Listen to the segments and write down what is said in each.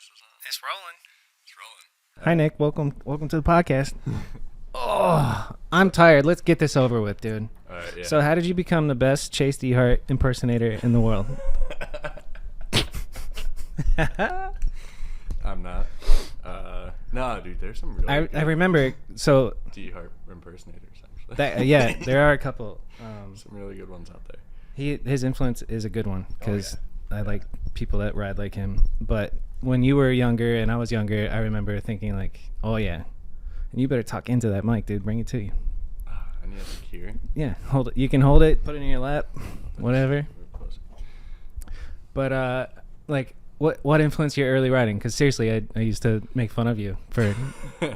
podcast is on. It's rolling. It's rolling. Hi, Nick. Welcome to the podcast. I'm tired. Let's get this over with, dude. All right, yeah. So, how did you become the best Chase D. Hart impersonator in the world? I'm not. No, dude, there's some really I remember. So, D Hart impersonators actually. yeah, there are a couple. Some really good ones out there. His influence is a good one because I like people that ride like him. But when you were younger and I was younger, I remember thinking like, oh yeah, and you better talk into that mic, dude. Bring it to you. I need to hear. Yeah, hold it. You can hold it, put it in your lap, whatever. But like, what influenced your early riding? Because seriously, I used to make fun of you for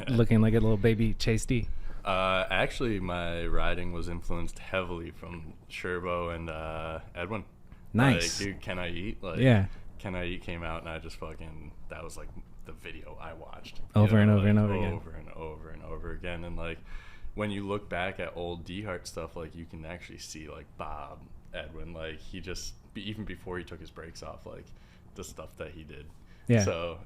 looking like a little baby Chase D. Actually, my riding was influenced heavily from Sherbo and Edwin. Nice. Like, dude, Can I Eat? Like, Yeah. Can I Eat came out, and I just fucking, that was like the video I watched. Over and over and over again. Over and over and over again. And like, when you look back at old D Hart stuff, like, you can actually see like Bob, Edwin, like, he just, even before he took his brakes off, like, the stuff that he did. Yeah. So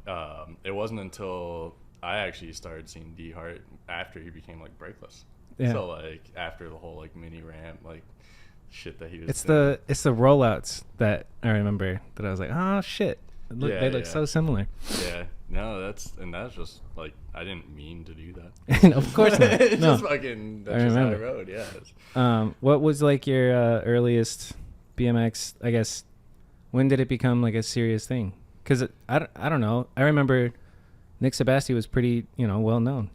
it wasn't until I actually started seeing D Hart after he became like brakeless. Yeah. So like after the whole like mini ramp like shit that he was It's doing. the rollouts that I remember that I was like, oh shit, they look so similar. Yeah. No, that's just like, I didn't mean to do that. Of course not. It's No. just fucking, that's I just how I remember. rode. Yeah. What was like your earliest BMX? I guess when did it become like a serious thing? Because I don't know. I remember Nick Seabasty was pretty well known.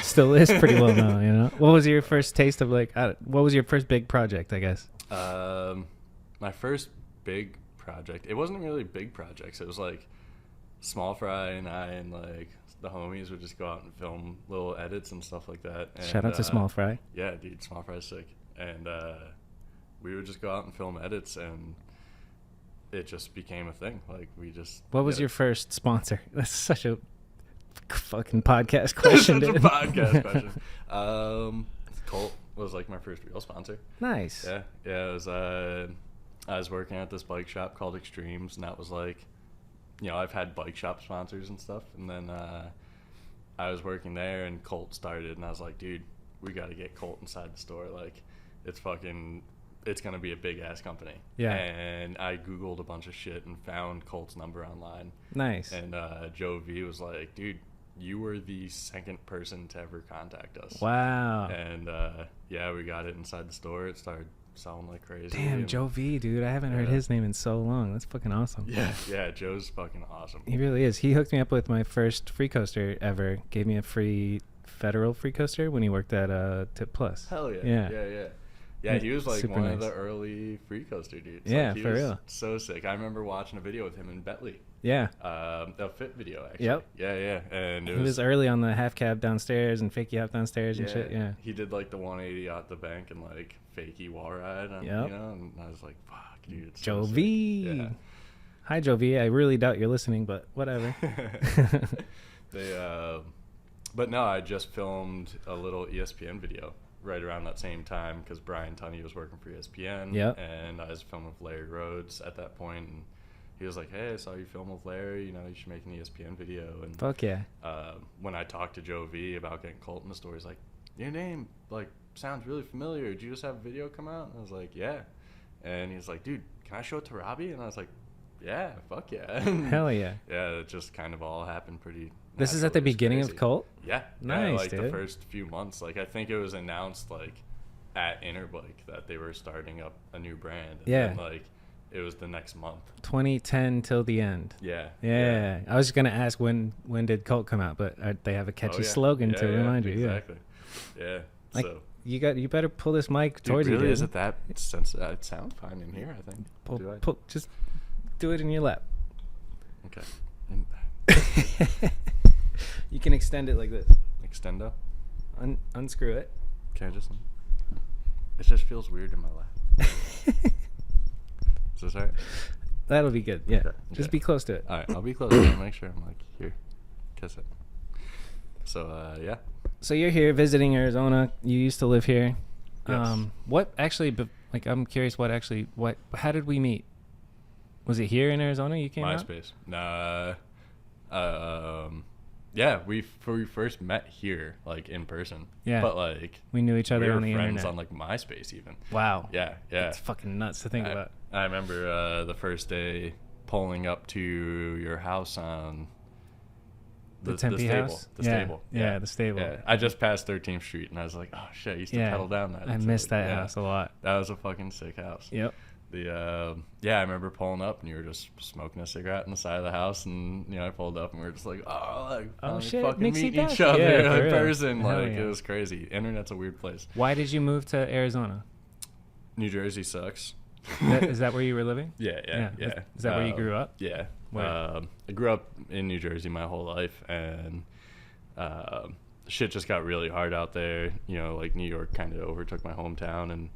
Still is pretty well known. What was your first taste of like? What was your first big project? I guess. My first big project. It wasn't really big projects. It was like Small Fry and I and like the homies would just go out and film little edits and stuff like that. And, Shout out to Small Fry. Yeah, dude, Small Fry's sick. And we would just go out and film edits, and it just became a thing. Like, we just. What was your first sponsor? That's such a fucking podcast question. Such a dude. podcast question. Colt was like my first real sponsor. Nice. Yeah. It was. I was working at this bike shop called Extremes, and that was like, I've had bike shop sponsors and stuff, and then I was working there, and Colt started, and I was like, dude, we got to get Colt inside the store. Like, it's gonna be a big ass company. Yeah. And I Googled a bunch of shit and found Colt's number online. Nice. And Joe V was like, dude, you were the second person to ever contact us. Wow. And we got it inside the store. It started selling like crazy. Damn, Joe V, dude. I haven't heard his name in so long. That's fucking awesome. Yeah, Joe's fucking awesome. He really is. He hooked me up with my first free coaster ever. Gave me a free federal free coaster when he worked at Tip Plus. Hell yeah. Yeah. Yeah, he was like Super one nice. of the early free coaster dudes. Yeah, like, he for was real. So sick. I remember watching a video with him in Bentley. Yeah. A fit video, actually. Yep. Yeah. And He was early on the half cab downstairs and fakie hop downstairs and shit. Yeah. He did like the 180 out the bank and like fakie wall ride. And, Yep. and I was like, fuck, dude. It's Joe so sick. V. Yeah. Hi, Joe V. I really doubt you're listening, but whatever. But no, I just filmed a little ESPN video right around that same time because Brian Tunney was working for ESPN. Yep. And I was filming with Larry Rhodes at that point, and he was like, hey, I saw you film with Larry, you should make an ESPN video. And Fuck yeah. when I talked to Joe V about getting Colt in the store, he's like, your name like sounds really familiar. Did you just have a video come out? And I was like, yeah. And he's like, dude, can I show it to Robbie? And I was like, yeah, fuck yeah. Hell yeah. Yeah, it just kind of all happened pretty. This is at the naturally. It's beginning crazy. of Colt? Yeah. Nice, like dude. the first few months. Like, I think it was announced like at Interbike that they were starting up a new brand. And Yeah. then, like, it was the next month. 2010 till the end. Yeah. I was going to ask when did Colt come out, but they have a catchy slogan to remind you. Exactly. Yeah. Like, So. You better pull this mic towards Dude, you. really, Dude. is it that sensitive? It sounds fine in here, I think. Just do it in your lap. Okay. You can extend it like this. Extendo. Unscrew it. Can I just? It just feels weird in my lap. Is this alright? That'll be good. Yeah. Okay. Just be close to it. All right, I'll be close to it. Make sure I'm like here. Kiss it. So yeah. So you're here visiting Arizona. You used to live here. Yes. What actually? I'm curious. How did we meet? Was it here in Arizona you came out? MySpace. Nah. Yeah, we first met here, like in person. Yeah. But like We knew each other we were on the friends internet. on like MySpace even. Wow. Yeah, yeah. It's fucking nuts to think about. I remember the first day pulling up to your house on The Tempe stable. house? The Yeah. stable. Yeah, the stable. Yeah. I just passed 13th Street and I was like, oh shit, I used to pedal down that. I So, missed that yeah, house a lot. That was a fucking sick house. Yep. Yeah, I remember pulling up and you were just smoking a cigarette on the side of the house, and I pulled up and we were just like, shit, fucking Nixie meet each Bash. other Yeah, for in real. person. Hell Like yeah. it was crazy. Internet's a weird place. Why did you move to Arizona? New Jersey sucks. Is that where you were living? Yeah. Is that where you grew up? Yeah. Where? I grew up in New Jersey my whole life, and shit just got really hard out there. Like New York kind of overtook my hometown, and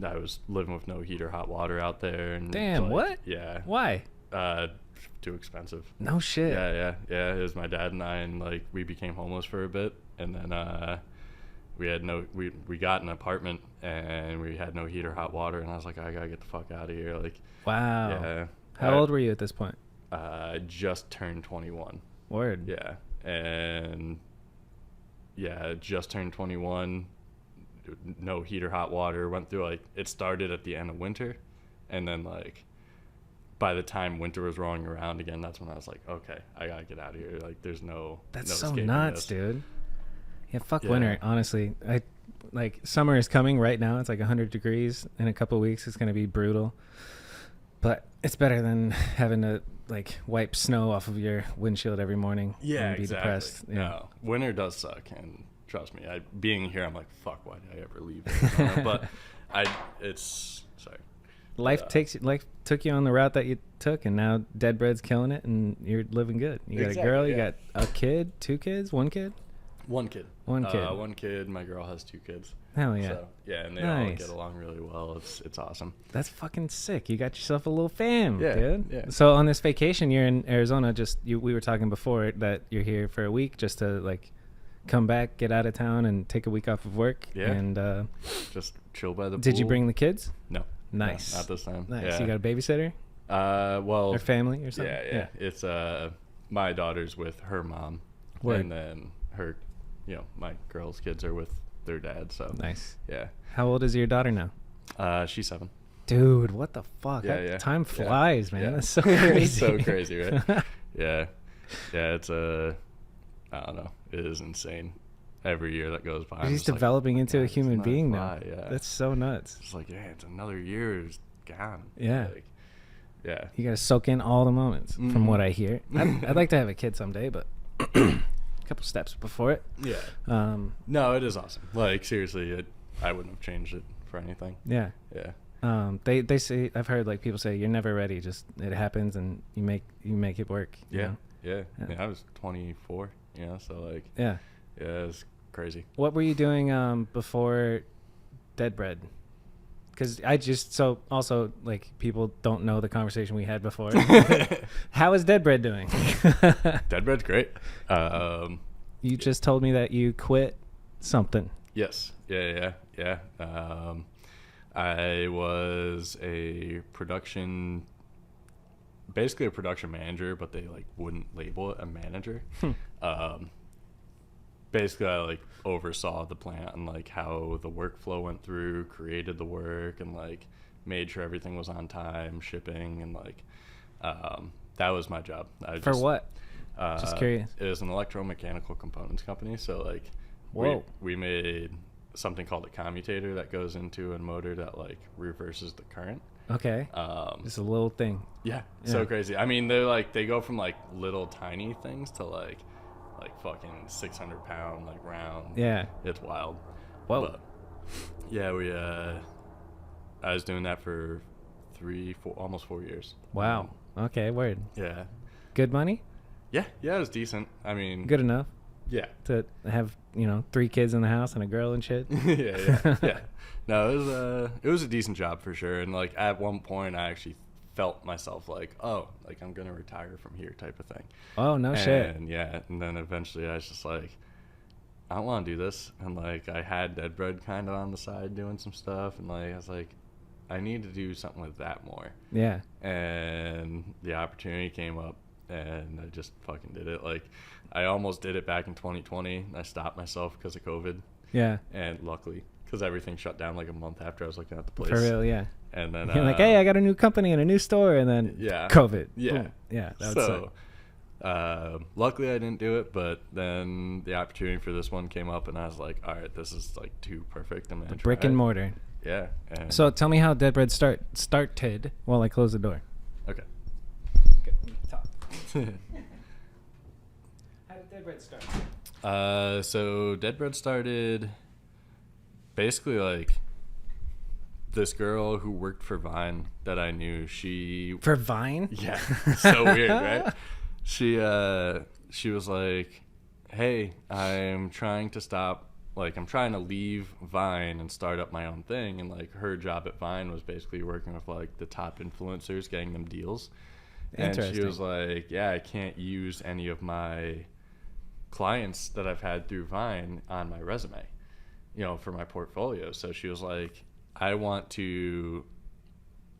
I was living with no heat or hot water out there. And Damn, what? Yeah. Why? Too expensive. No shit. Yeah. It was my dad and I, and like we became homeless for a bit, and then we got an apartment and we had no heat or hot water, and I was like, I gotta get the fuck out of here. Like, Wow. yeah. How old were you at this point? I just turned 21. Word. Yeah. And just turned 21. No heat or hot water. Went through it started at the end of winter, and then by the time winter was rolling around again, that's when I was like, okay, I gotta get out of here. Like, there's no. That's no so escaping nuts, this. dude. Yeah, fuck Yeah. winter. Honestly, summer is coming right now. It's like 100 degrees. In a couple weeks, it's gonna be brutal. But it's better than having to wipe snow off of your windshield every morning. Yeah, and be exactly. depressed. Yeah. No, winter does suck, and trust me, being here, I'm like, fuck, why did I ever leave Arizona? But sorry. Life took you on the route that you took, and now Deadbread's killing it, and you're living good. You got a girl, you got a kid, 2 kids, 1 kid. One kid. One kid. One kid. My girl has 2 kids. Hell yeah. So, yeah, and they all Nice. get along really well. It's awesome. That's fucking sick. You got yourself a little fam, Yeah, dude. yeah. So on this vacation, you're in Arizona. We were talking before that you're here for a week just to come back, get out of town, and take a week off of work. Yeah. And Just chill by the pool. did you bring the kids? No. Nice. No, not this time. Nice. Yeah. You got a babysitter Well. or family or something? Yeah. It's my daughter's with her mom, Word. and then her, my girl's kids are with their dad. So Nice. yeah. How old is your daughter now? She's 7. Dude, what the fuck? Yeah. Time flies, man. Yeah. That's so crazy. It's so crazy, right? Yeah. It's I don't know. It is insane. Every year that goes by, I'm He's just like, developing into a "God, it's human not being fly." now. Yeah. That's so nuts. It's like, it's another year is gone. Yeah. Yeah. You gotta soak in all the moments, from Mhm. what I hear. I'd like to have a kid someday, but a couple steps before it. Yeah. No, it is awesome. Seriously, I wouldn't have changed it for anything. Yeah. Yeah. They say, I've heard people say you're never ready. Just it happens and you make it work. you Yeah. know? Yeah. Yeah. I was 24. So Yeah. yeah, it's crazy. What were you doing before Deadbread? Because also people don't know the conversation we had before. How is Deadbread doing? Deadbread's great. You just told me that you quit something. Yes. Yeah. I was basically a production manager, but they wouldn't label it a manager. Basically, I oversaw the plant and how the workflow went through, created the work, and made sure everything was on time, shipping, and that was my job. For what? Just curious. It was an electromechanical components company, so Whoa. we made something called a commutator that goes into a motor that reverses the current. Okay. Just a little thing. Yeah, Yeah. so crazy. I mean, they go from little tiny things to fucking 600-pound round. Yeah. It's wild. Whoa. But yeah, I was doing that for 4 almost 4 years. Wow. Okay. Word. Yeah. Good money? Yeah, it was decent. I mean, Good enough Yeah. to have 3 kids in the house and a girl and shit. yeah. No, it was a decent job for sure. And at one point, I actually felt myself I'm gonna retire from here type of thing. Oh no shit. And yeah, and then eventually I was just I don't want to do this. And I had Deadbread kind of on the side doing some stuff, and I was I need to do something with that more. Yeah. And the opportunity came up, and I just fucking did it. Like, I almost did it back in 2020. I stopped myself because of COVID. Yeah. And luckily, because everything shut down like a month after I was looking at the place. For real, yeah. And then you're like, hey, I got a new company and a new store, and then COVID. Yeah. Boom. Yeah. That would suck. Luckily I didn't do it, but then the opportunity for this one came up, and I was like, all right, this is like too perfect. I'm gonna try brick and mortar. Yeah. And so tell me how Dead Bread started while I close the door. Okay. Talk. How did Dead Bread start? So Dead Bread started basically like this girl who worked for Vine that I knew. For Vine? Yeah. So weird, right? She was like, hey, I'm trying to leave Vine and start up my own thing. And like her job at Vine was basically working with like the top influencers, getting them deals. And she was like, yeah, I can't use any of my clients that I've had through Vine on my resume, for my portfolio. So she was like, I want to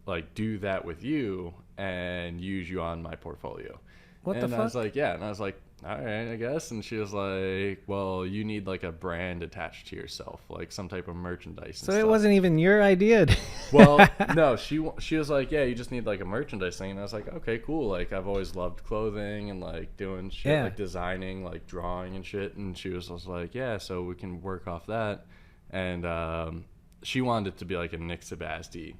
like do that with you and use you on my portfolio. What the fuck? I was like, yeah. And I was like, all right, I guess. And she was like, well, you need like a brand attached to yourself, like some type of merchandise. So it wasn't even your idea. Well, no, she was like, yeah, you just need like a merchandise thing. And I was like, okay, cool. Like I've always loved clothing and like doing shit, like designing, like drawing and shit. And she was just like, yeah, so we can work off that. And she wanted it to be like a Nick Seabasty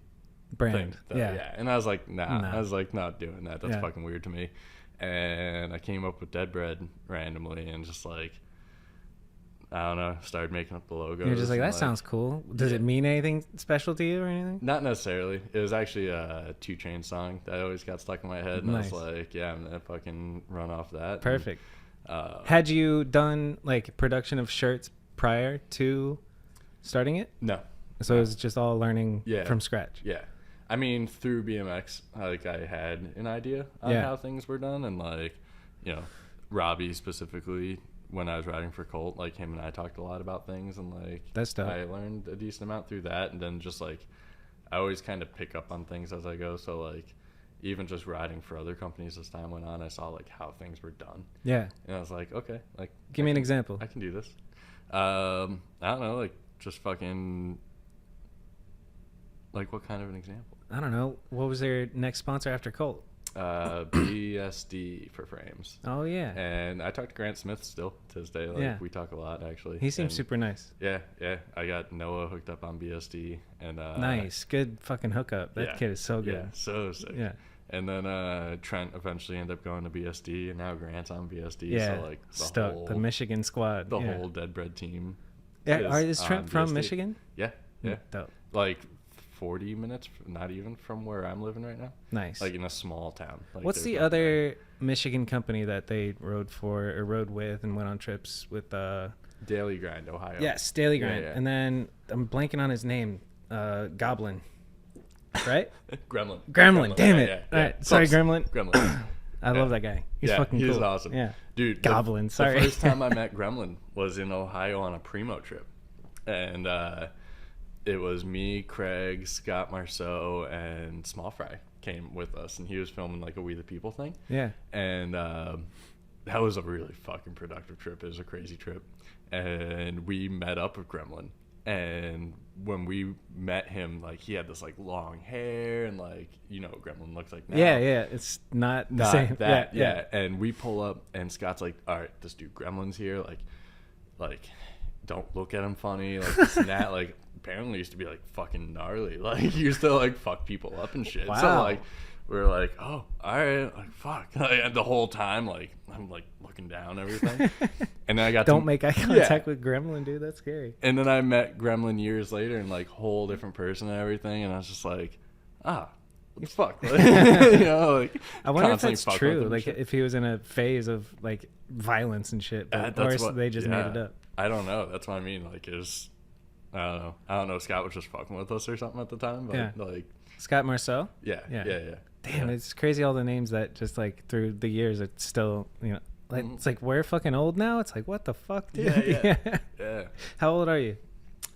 brand. Thing, yeah. And I was like, nah. I was like, not doing that. That's fucking weird to me. And I came up with Dead Bread randomly and just like, I don't know, started making up the logo. You're just like, that sounds cool. Does it mean anything special to you or anything? Not necessarily. It was actually a 2 Chainz song that always got stuck in my head. And I was like, yeah, I'm going to fucking run off that. Perfect. Had you done like production of shirts prior to starting it? No. So it was just all learning from scratch? Yeah. I mean, through BMX, like I had an idea on how things were done, and like, Robbie specifically, when I was riding for Colt, like him and I talked a lot about things, and like that's dope. I learned a decent amount through that, and then just like I always kind of pick up on things as I go. So like even just riding for other companies as time went on, I saw like how things were done. Yeah. And I was like, okay, like give me an example. I can do this. I don't know, like just fucking. Like what kind of an example? I don't know. What was their next sponsor after Colt? BSD for frames. Oh, yeah. And I talk to Grant Smith still to this day. Like we talk a lot, actually. He seems super nice. Yeah. I got Noah hooked up on BSD. And nice. Good fucking hookup. That kid is so good. Yeah, so sick. Yeah. And then Trent eventually ended up going to BSD, and now Grant's on BSD. Yeah. So like the Michigan squad. The whole Dead Bread team. Yeah. Is Trent from Michigan? Yeah. Dope. Like 40 minutes, not even from where I'm living right now. Nice. Like in a small town. Like what's the other Michigan company that they rode with and went on trips with? Daily Grind, Ohio. Yes, Daily Grind. Yeah. And then I'm blanking on his name. Goblin. Right? Gremlin. Damn it. Yeah. All right. Sorry, Gremlin. I love that guy. He's fucking cool. He's awesome. Yeah. Dude. Goblin. Sorry. The first time I met Gremlin was in Ohio on a Primo trip. And it was me, Craig, Scott Marceau, and Small Fry came with us, and he was filming like a We the People thing. Yeah. And that was a really fucking productive trip. It was a crazy trip. And we met up with Gremlin. And when we met him, like he had this like long hair and like, what Gremlin looks like now. Yeah. It's not the same. That, yeah. And we pull up and Scott's like, all right, this dude Gremlin's here. Like, don't look at him funny. Like this and that. Like, apparently used to be like fucking gnarly. Like he used to like fuck people up and shit. Wow. So like we were like, oh, all right, like fuck. Like, the whole time like I'm like looking down and everything. And then I got don't make eye contact with Gremlin, dude. That's scary. And then I met Gremlin years later and like whole different person and everything. And I was just like, what the fuck? Like, like I wonder if that's true. Like if he was in a phase of like violence and shit, but or they just made it up. I don't know. That's what I mean. Like it was. I don't know. Scott was just fucking with us or something at the time. But like Scott Marceau. Yeah. Damn, it's crazy all the names that just like through the years it's still like it's like we're fucking old now. It's like what the fuck, dude? Yeah. How old are you?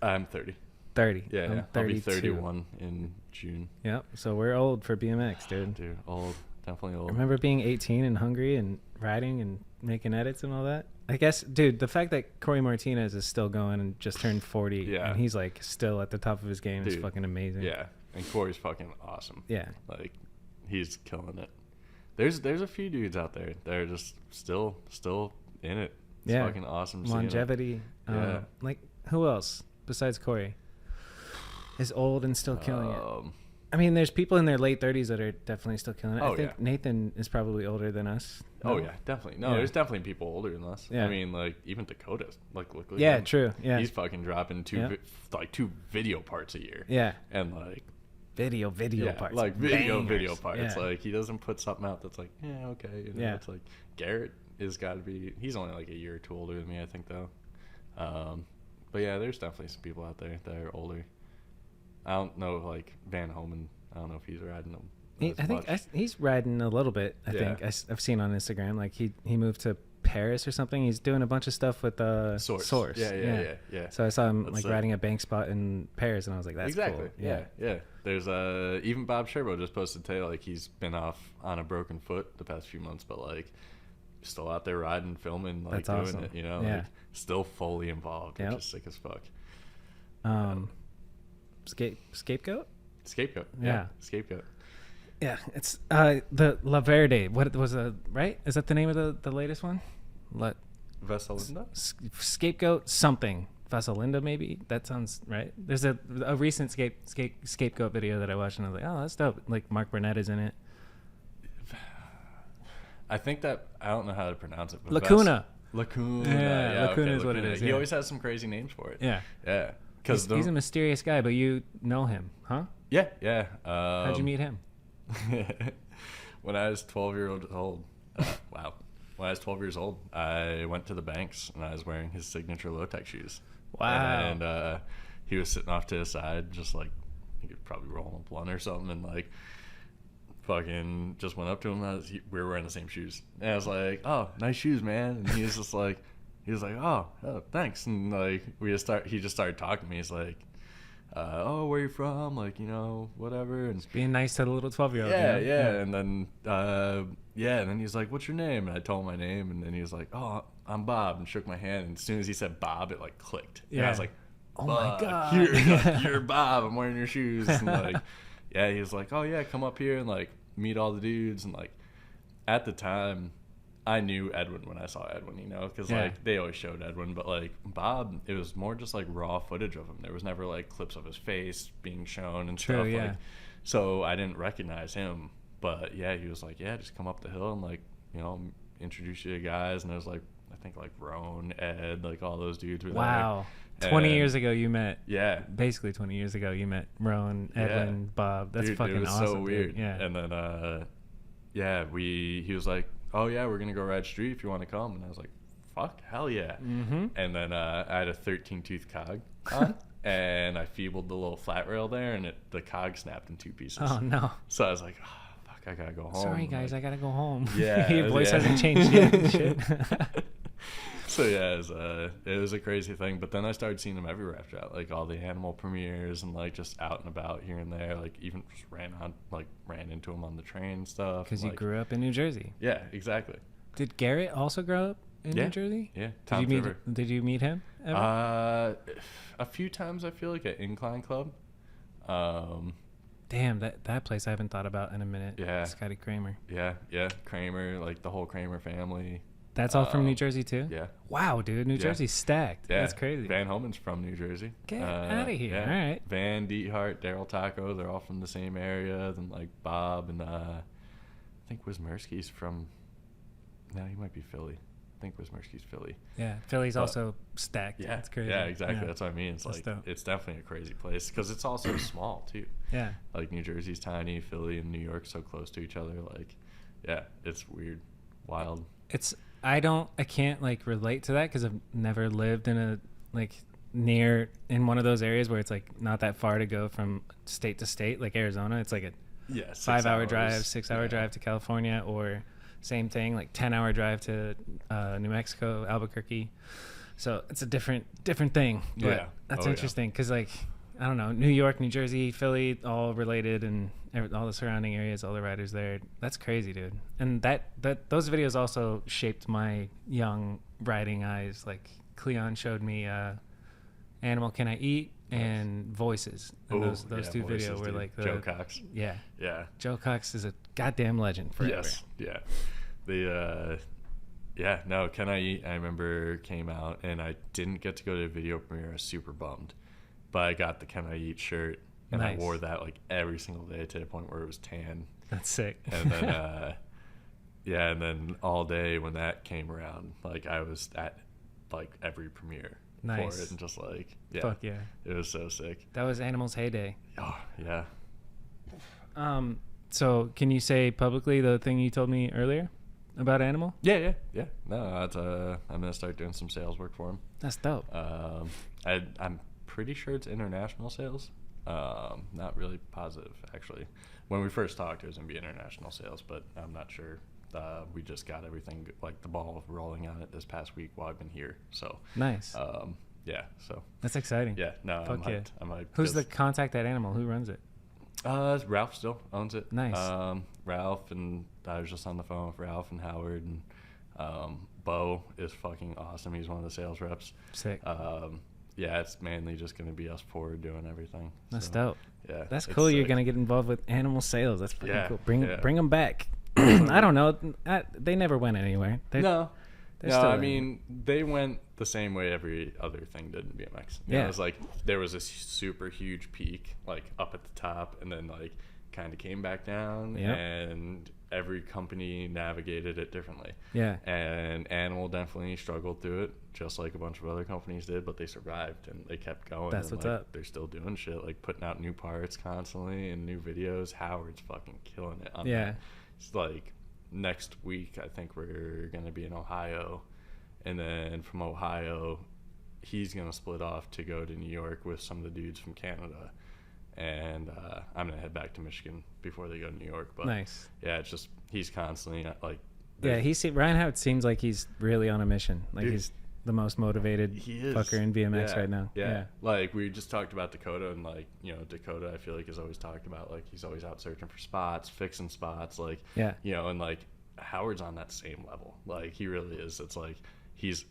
I'm 30. 30. Yeah. I'll be 31 in June. Yep. So we're old for BMX, dude. Dude, old. definitely I old. remember being 18 and hungry and riding and making edits and all that. I guess, dude, the fact that Corey Martinez is still going and just turned 40 Yeah. and he's like still at the top of his game is Dude, fucking amazing. Yeah, and Corey's fucking awesome. Yeah. Like, he's killing it. There's a few dudes out there that are just still in it. It's Yeah. fucking awesome. seeing it. Longevity. Yeah. Like, who else besides Corey is old and still killing it? I mean, there's people in their late 30s that are definitely still killing it. Oh, I think yeah. Nathan is probably older than us. Oh No? yeah, definitely. No, Yeah. there's definitely people older than us. Yeah. I mean, like even Dakota. Like, look. At Yeah, him. true. Yeah. He's fucking dropping Yeah. two video parts a year. Yeah. And like Video yeah, parts. like video Bangers. parts. Yeah. Like he doesn't put something out that's like, yeah, okay. You know, Yeah. It's like Garrett is got to be. He's only like a year or two older than me, I think though. But yeah, there's definitely some people out there that are older. I don't know, like Van Homan. I don't know if he's riding them. I think he's riding a little bit. I Yeah. think I've seen on Instagram. Like he moved to Paris or something. He's doing a bunch of stuff with Source. Yeah. So I saw him That's like sick. riding a bank spot in Paris, and I was like, "That's exactly. cool." Yeah. There's even Bob Sherbo just posted today, like he's been off on a broken foot the past few months, but like still out there riding, filming, like That's doing awesome. it. You know, Yeah. like still fully involved, Yep. which is sick as fuck. Scapegoat. Scapegoat. Yeah. Scapegoat. Yeah, it's the La Verde. What was right? Is that the name of the latest one? Veselinda? Scapegoat something. Vaselinda maybe. That sounds right. There's a recent scapegoat video that I watched and I was like, oh, that's dope. Like Mark Burnett is in it. I think that I don't know how to pronounce it. But Lacuna. Lacuna. Yeah, Lacuna is what it Lacuna. is, He yeah. always has some crazy names for it. Yeah. Yeah. He's a mysterious guy, but you know him, huh? Yeah. How'd you meet him? When I was 12 years old, wow. When I was 12 years old, I went to the Banks and I was wearing his signature low-tech shoes. Wow. And he was sitting off to the side, just like he could probably roll a blunt or something, and like fucking just went up to him. We were wearing the same shoes, and I was like, "Oh, nice shoes, man." And he was just like, "Oh, thanks." And like he just started talking to me. He's like, "Oh, where you from? Like, you know, whatever." And Being nice to the little 12-year-old. yeah. And then and then he's like, "What's your name?" And I told him my name, and then he was like, "Oh, I'm Bob," and shook my hand. And as soon as he said Bob, it like clicked. And I was like, oh my God. You're Bob. I'm wearing your shoes. And like, yeah, he was like, "Oh yeah, come up here and like meet all the dudes." And like, at the time, I knew Edwin when I saw Edwin, you know, because like they always showed Edwin, but like Bob, it was more just like raw footage of him. There was never like clips of his face being shown and stuff. Yeah. Like, so I didn't recognize him. But yeah, he was like, "Yeah, just come up the hill and like, you know, introduce you to guys." And it was like, I think like Roan, Ed, like all those dudes were Wow. there. 20 And years ago you met. Yeah. Basically 20 years ago you met Roan, Edwin, Bob. That's Dude, fucking it was awesome. so weird. Dude. Yeah. And then he was like, "Oh yeah, we're gonna go ride street if you want to come." And I was like, "Fuck, hell yeah!" Mm-hmm. And then I had a 13-tooth cog on, and I feebled the little flat rail there, and the cog snapped in two pieces. Oh no. So I was like, "Oh fuck, I gotta go home." Sorry guys, I gotta go home. Yeah, Your voice yeah. hasn't changed yet. and shit. So yeah, it was a crazy thing. But then I started seeing him everywhere after that, like all the animal premieres and like just out and about here and there. Like even just ran into him on the train and stuff. Because and, you grew up in New Jersey. Yeah, exactly. Did Garrett also grow up in New Jersey? Yeah. Did you meet him ever? A few times I feel like at Incline Club. Damn, that place I haven't thought about in a minute. Yeah. Scotty Kramer. Yeah. Kramer, like the whole Kramer family. That's all from New Jersey too? Yeah. Wow, dude, New Jersey's stacked. Yeah. That's crazy. Van Homan's from New Jersey. Get out of here. Yeah. All right. Van, Diethart, Daryl Taco, they're all from the same area. Then like Bob and I think Wismerski's from. No, he might be Philly. I think Wismerski's Philly. Yeah, Philly's also stacked. Yeah, It's crazy. Yeah, exactly. Yeah. That's what I mean. It's That's like dope. it's definitely a crazy place because it's also small too. Yeah. Like New Jersey's tiny, Philly and New York so close to each other. Like, yeah, it's weird, wild. I can't like relate to that because I've never lived in a in one of those areas where it's like not that far to go from state to state. Like Arizona, it's like a 5-hour drive, 6-hour drive to California, or same thing, like 10-hour drive to New Mexico, Albuquerque. So it's a different thing. But that's interesting because like I don't know, New York, New Jersey, Philly, all related, and all the surrounding areas, all the riders there. That's crazy, dude. And that those videos also shaped my young riding eyes. Like Cleon showed me Animal Can I Eat and Voices. And those two Voices, videos were dude. like the Joe Cox. Yeah. Yeah. Joe Cox is a goddamn legend forever. Yes. Yeah. Can I Eat, I remember came out, and I didn't get to go to a video premiere. I was super bummed. But I got the Can I Eat shirt, and Nice. I wore that like every single day to the point where it was tan. That's sick. And then, and then all day when that came around, like I was at like every premiere Nice. for it, and just like, yeah. Fuck yeah. It was so sick. That was Animal's heyday. Oh, yeah. So can you say publicly the thing you told me earlier about Animal? Yeah. No, that's, I'm going to start doing some sales work for him. That's dope. I'm pretty sure it's international sales. Not really positive, actually. When we first talked, it was going to be international sales, but I'm not sure. We just got everything, like the ball rolling on it this past week while I've been here. So Nice. Yeah, so. That's exciting. Yeah, no, Fuck I'm yeah. hyped. I'm hyped. Who's the contact at Animal? Who runs it? Ralph still owns it. Nice. Ralph, and I was just on the phone with Ralph and Howard, and Bo is fucking awesome. He's one of the sales reps. Sick. Yeah, it's mainly just going to be us four doing everything. That's so, dope. Yeah. That's cool. You're going to get involved with Animal sales. That's fucking cool. Bring them back. I don't know. They never went anywhere. No, still I there. mean, they went the same way every other thing did in BMX. You know, it was like there was this super huge peak, like up at the top, and then like kind of came back down, and every company navigated it differently. Yeah. And Animal definitely struggled through it, just like a bunch of other companies did, but they survived and they kept going. That's and, what's like, up. They're still doing shit, like putting out new parts constantly and new videos. Howard's fucking killing it on that. It's like next week, I think we're going to be in Ohio. And then from Ohio, he's going to split off to go to New York with some of the dudes from Canada. And I'm going to head back to Michigan before they go to New York. But Nice. yeah, it's just he's constantly like. Yeah, Ryan Howard seems like he's really on a mission. Like Dude, he's the most motivated fucker in BMX right now. Yeah. Like we just talked about Dakota, and like, you know, Dakota I feel like is always talked about, like he's always out searching for spots, fixing spots, like, you know, and like Howard's on that same level. Like he really is. It's like he's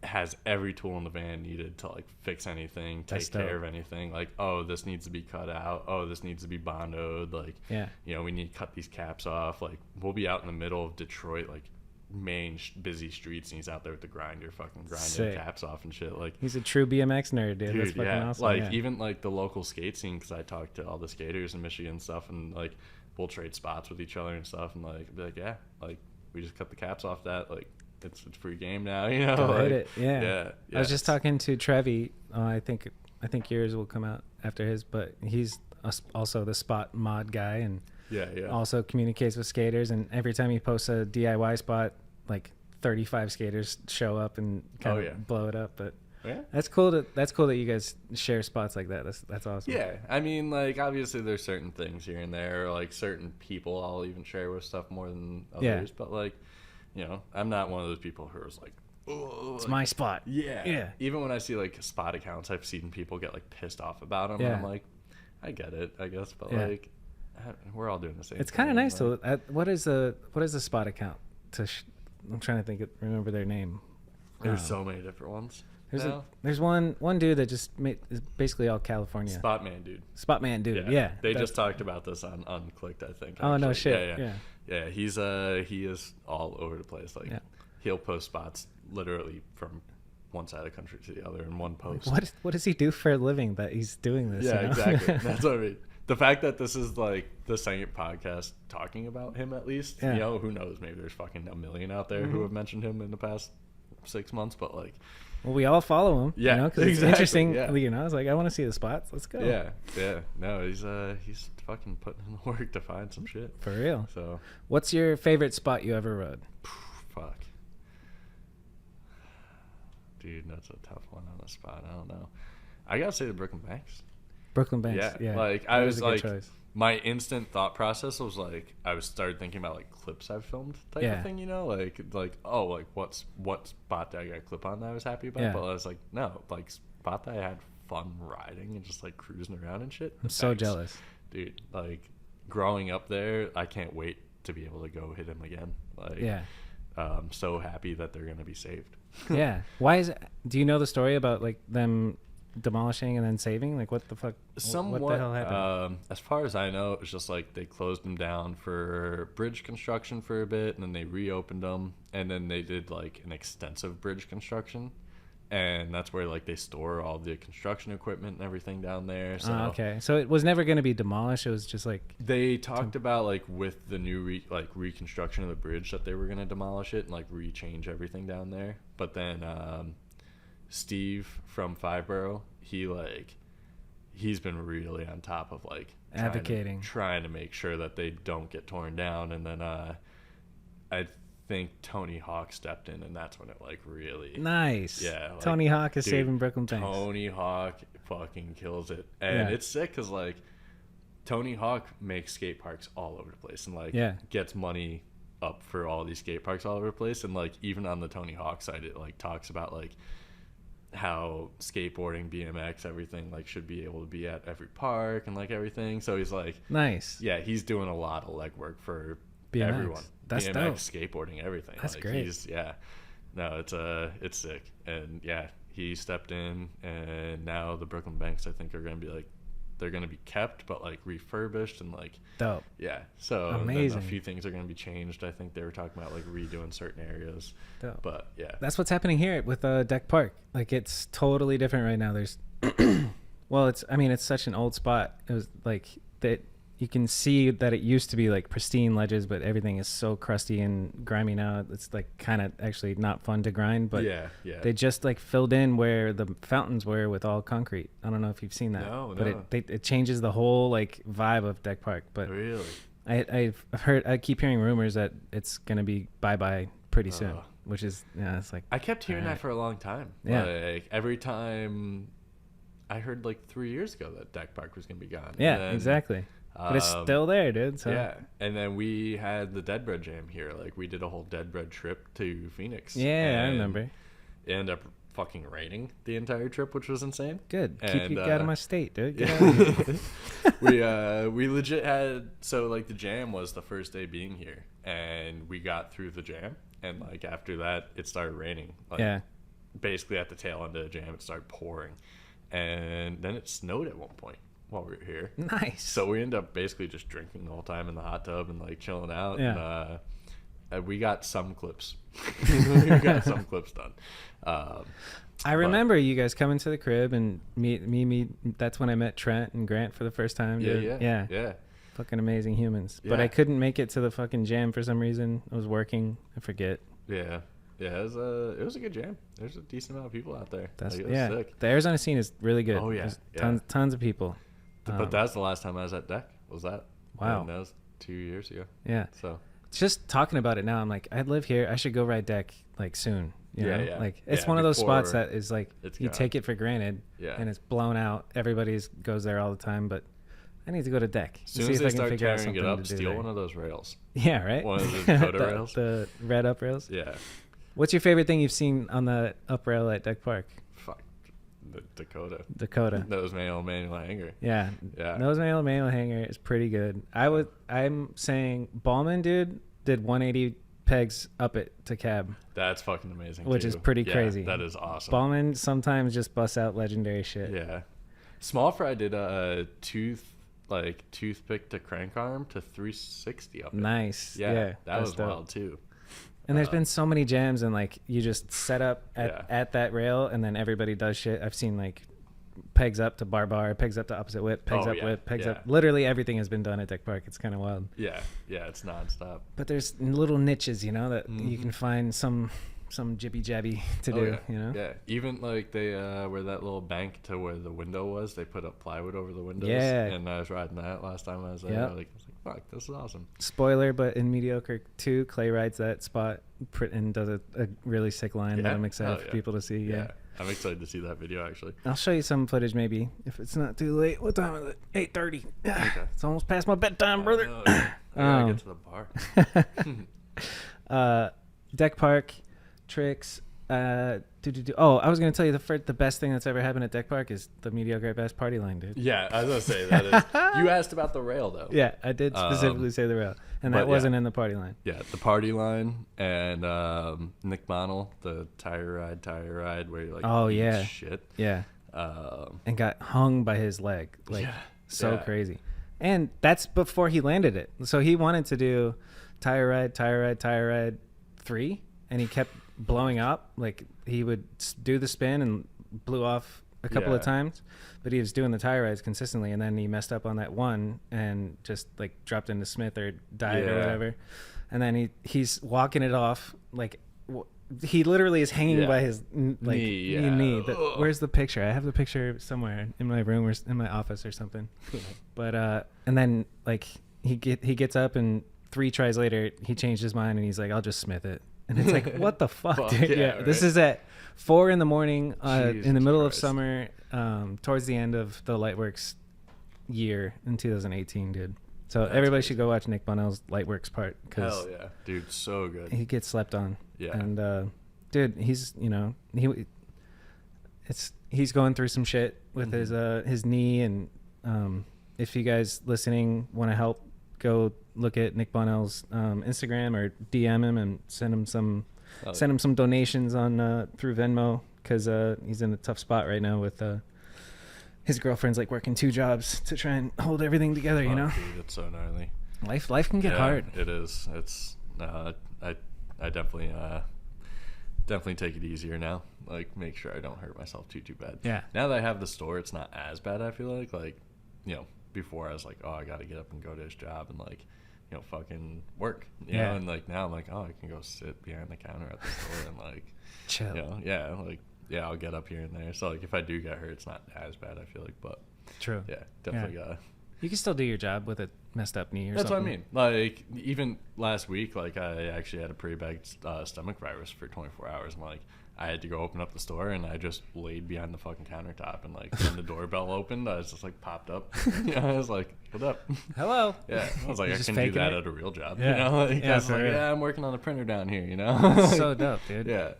has every tool in the van needed to like fix anything, take care of anything. Like, oh, this needs to be cut out. Oh, this needs to be bondoed. Like, you know, we need to cut these caps off. Like, we'll be out in the middle of Detroit, like main busy streets, and he's out there with the grinder, fucking grinding caps off and shit. Like, he's a true BMX nerd, dude. That's fucking awesome. Like even like the local skate scene, because I talked to all the skaters in Michigan and stuff, and like we'll trade spots with each other and stuff, and like be like, yeah, like we just cut the caps off that, like it's free game now, you know. Go like, hit it. Yeah. I was just talking to Trevi. I think yours will come out after his, but he's also the spot mod guy, and also communicates with skaters. And every time he posts a DIY spot, like 35 skaters show up and kind of blow it up. But that's cool that you guys share spots like that. That's awesome. Yeah, I mean, like obviously there's certain things here and there, or, like certain people I'll even share with stuff more than others. But like, you know, I'm not one of those people who is like, oh, it's my spot. Yeah. Even when I see like spot accounts, I've seen people get like pissed off about them. And I'm like, I get it, I guess, but like, we're all doing the same. It's kind of nice to. What is the spot account? I'm trying to remember their name. There's so many different ones. There's one dude that just is basically all California. Spotman dude. Spotman dude. Yeah. They just talked about this on Unclicked, I think. Oh, no shit. Yeah, he is all over the place. Like he'll post spots literally from one side of the country to the other in one post. What does he do for a living that he's doing this? Yeah, you know? exactly. That's what I mean. The fact that this is like the second podcast talking about him, at least, you know, who knows? Maybe there's fucking a million out there who have mentioned him in the past 6 months, but like, well, we all follow him. Yeah, you know, because it's interesting. You know, I was like, I want to see the spots. Let's go. Yeah. No, he's fucking putting in the work to find some shit for real. So, what's your favorite spot you ever rode? Fuck, dude, that's a tough one on the spot. I don't know. I gotta say the Brooklyn Banks. Brooklyn Banks. Yeah. Like I was like, my instant thought process was like, I started thinking about like clips I've filmed type of thing, you know, like oh, like what spot did I get a clip on that I was happy about? But I was like, no, like spot that I had fun riding and just like cruising around and shit. I'm so jealous, dude. Like growing up there, I can't wait to be able to go hit him again. Like, yeah. I'm so happy that they're gonna be saved. Yeah. Why is it? Do you know the story about like them demolishing and then saving? Like what the fuck? Somewhat. What the hell happened? As far as I know, it was just like they closed them down for bridge construction for a bit, and then they reopened them, and then they did like an extensive bridge construction, and that's where like they store all the construction equipment and everything down there. So Okay, so it was never going to be demolished. It was just like they talked about like with the new reconstruction of the bridge that they were going to demolish it and like rechange everything down there. But then Steve from Fiveborough, he's been really on top of like advocating, trying to make sure that they don't get torn down. And then I think Tony Hawk stepped in, and that's when it like really nice. Yeah, like, Tony Hawk is dude, saving Brooklyn Banks. Tony Hawk fucking kills it, and it's sick because like Tony Hawk makes skate parks all over the place, and like gets money up for all these skate parks all over the place. And like even on the Tony Hawk side, it like talks about like how skateboarding, BMX, everything like should be able to be at every park and like everything. So he's like nice. Yeah, he's doing a lot of legwork for BMX. Everyone. That's BMX, dope. skateboarding, everything. That's like, great. No, it's sick. And yeah, he stepped in, and now the Brooklyn Banks, I think, are going to be like, they're going to be kept, but like refurbished and like dope. Yeah. So amazing. A few things are going to be changed. I think they were talking about like redoing certain areas. Dope. But yeah, that's what's happening here with Deck Park. Like it's totally different right now. There's, well, it's such an old spot. It was like that. You can see that it used to be like pristine ledges, but everything is so crusty and grimy now. It's like kind of actually not fun to grind, but they just like filled in where the fountains were with all concrete. I don't know if you've seen that, but it changes the whole like vibe of Deck Park. But really, I've heard, I keep hearing rumors that it's going to be bye-bye pretty soon, which is, it's like, I kept hearing that for a long time. Yeah. Like every time I heard like 3 years ago that Deck Park was going to be gone. Yeah, then, exactly. But it's still there, dude. So. Yeah, and then we had the Dead Bread Jam here. Like, we did a whole Dead Bread trip to Phoenix. Yeah, I remember. It ended up fucking raining the entire trip, which was insane. Good. Keep you out of my state, dude. We legit had, so like the jam was the first day being here, and we got through the jam, and like after that it started raining. Like, basically at the tail end of the jam it started pouring, and then it snowed at one point while we were here. Nice. So we ended up basically just drinking the whole time in the hot tub and like chilling out. Yeah. And we got some clips. We got some clips done. I remember you guys coming to the crib and me. That's when I met Trent and Grant for the first time. Yeah. Fucking amazing humans. Yeah. But I couldn't make it to the fucking jam for some reason. I was working. I forget. Yeah. Yeah, it was a good jam. There's a decent amount of people out there. Sick. The Arizona scene is really good. Oh yeah, tons of people. But that's the last time I was at Deck. Was that? Wow. And that was 2 years ago. Yeah. So just talking about it now, I'm like, I live here. I should go ride Deck like soon. You know? Yeah. Like it's one of those spots that is like you take it for granted. Yeah. And it's blown out. Everybody goes there all the time, but I need to go to Deck. As soon as they start tearing it up, steal one of those rails. Yeah, right. One of the Dakota rails. The red up rails. Yeah. What's your favorite thing you've seen on the up rail at Deck Park? Fuck. The Dakota. Nose manual hanger. Yeah. Nose manual hanger is pretty good. I'm saying Ballman dude did 180 pegs up it to cab. That's fucking amazing. Which is pretty crazy. That is awesome. Ballman sometimes just busts out legendary shit. Yeah. Small Fry did a toothpick to crank arm to 360 up it. Nice. Yeah. That was wild too. And there's been so many jams, and like you just set up at that rail, and then everybody does shit. I've seen like pegs up to bar, pegs up to opposite whip, pegs up whip, pegs up. Literally everything has been done at Deck Park. It's kind of wild. Yeah, it's nonstop. But there's little niches, that you can find some jibby jabby to do. Yeah, even like they where that little bank to where the window was, they put up plywood over the windows. Yeah, and I was riding that last time I was there. I was like, fuck, this is awesome. Spoiler, but in Mediocre 2, Clay rides that spot and does a really sick line that I'm excited for people to see. Yeah, I'm excited to see that video actually. I'll show you some footage maybe if it's not too late. What time is it? 8:30. Okay. It's almost past my bedtime, brother. I gotta get to the bar. Deck Park tricks. Oh, I was gonna tell you the best thing that's ever happened at Deck Park is the mediocre at best party line, dude. Yeah, I was gonna say that is. You asked about the rail though. Yeah, I did specifically say the rail, and that wasn't in the party line. Yeah, the party line and Nick Bonnell, the tire ride where you like. Oh eat yeah, shit. Yeah. And got hung by his leg, crazy. And that's before he landed it. So he wanted to do tire ride 3, and he kept blowing up. Like he would do the spin and blew off a couple of times, but he was doing the tire rides consistently, and then he messed up on that one and just like dropped into Smith or died or whatever. And then he's walking it off like he literally is hanging by his knee. Where's the picture? I have the picture somewhere in my room or in my office or something. But and then like he gets up, and 3 tries later he changed his mind and he's like, I'll just Smith it. And it's like, what the fuck, dude? Yeah, right? This is at 4 a.m. in the middle of summer, towards the end of the Lightworks year in 2018, dude. So everybody should go watch Nick Bonnell's Lightworks part. Hell yeah, dude, so good. He gets slept on. Yeah. And dude, he's he's going through some shit with his knee, and if you guys listening want to help, go look at Nick Bonnell's Instagram or DM him and send him some donations on through Venmo, because he's in a tough spot right now with his girlfriend's like working 2 jobs to try and hold everything together, you know. Dude, it's so gnarly. Life can get hard. It is. It's I definitely take it easier now. Like, make sure I don't hurt myself too bad. Yeah. Now that I have the store, it's not as bad. I feel like you know, before I was like, oh, I got to get up and go to this job and like, you know, fucking work. You know? And like now I'm like, oh, I can go sit behind the counter at the store and like chill. You know, I'll get up here and there. So like if I do get hurt, it's not as bad, I feel like. But true. Yeah, definitely gotta. You can still do your job with a messed up knee or That's something. That's what I mean. Like, even last week, like, I actually had a pretty bad stomach virus for 24 hours. And, like, I had to go open up the store, and I just laid behind the fucking countertop. And, like, when the doorbell opened, I was just, like, popped up. I was like, what up? Hello. Yeah. I was like, I can do that at a real job. Yeah. You know? Like, I was like, I'm working on a printer down here, you know? So dope, dude. Yeah.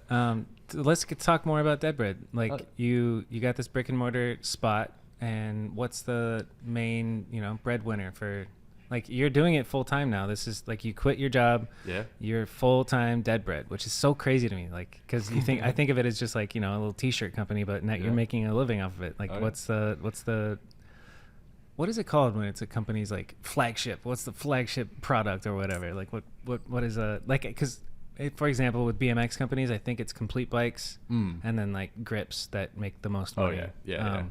Let's talk more about Dead Bread. Like, you got this brick and mortar spot. And what's the main, you know, breadwinner for, like, you're doing it full time now. This is like you quit your job. Yeah. You're full time Dead Bread, which is so crazy to me. Like, because I think of it as just like, you know, a little T-shirt company, but now you're making a living off of it. Like, what is it called when it's a company's like flagship? What's the flagship product or whatever? Like, what is like? Because for example, with BMX companies, I think it's Complete Bikes and then like Grips that make the most money. Yeah.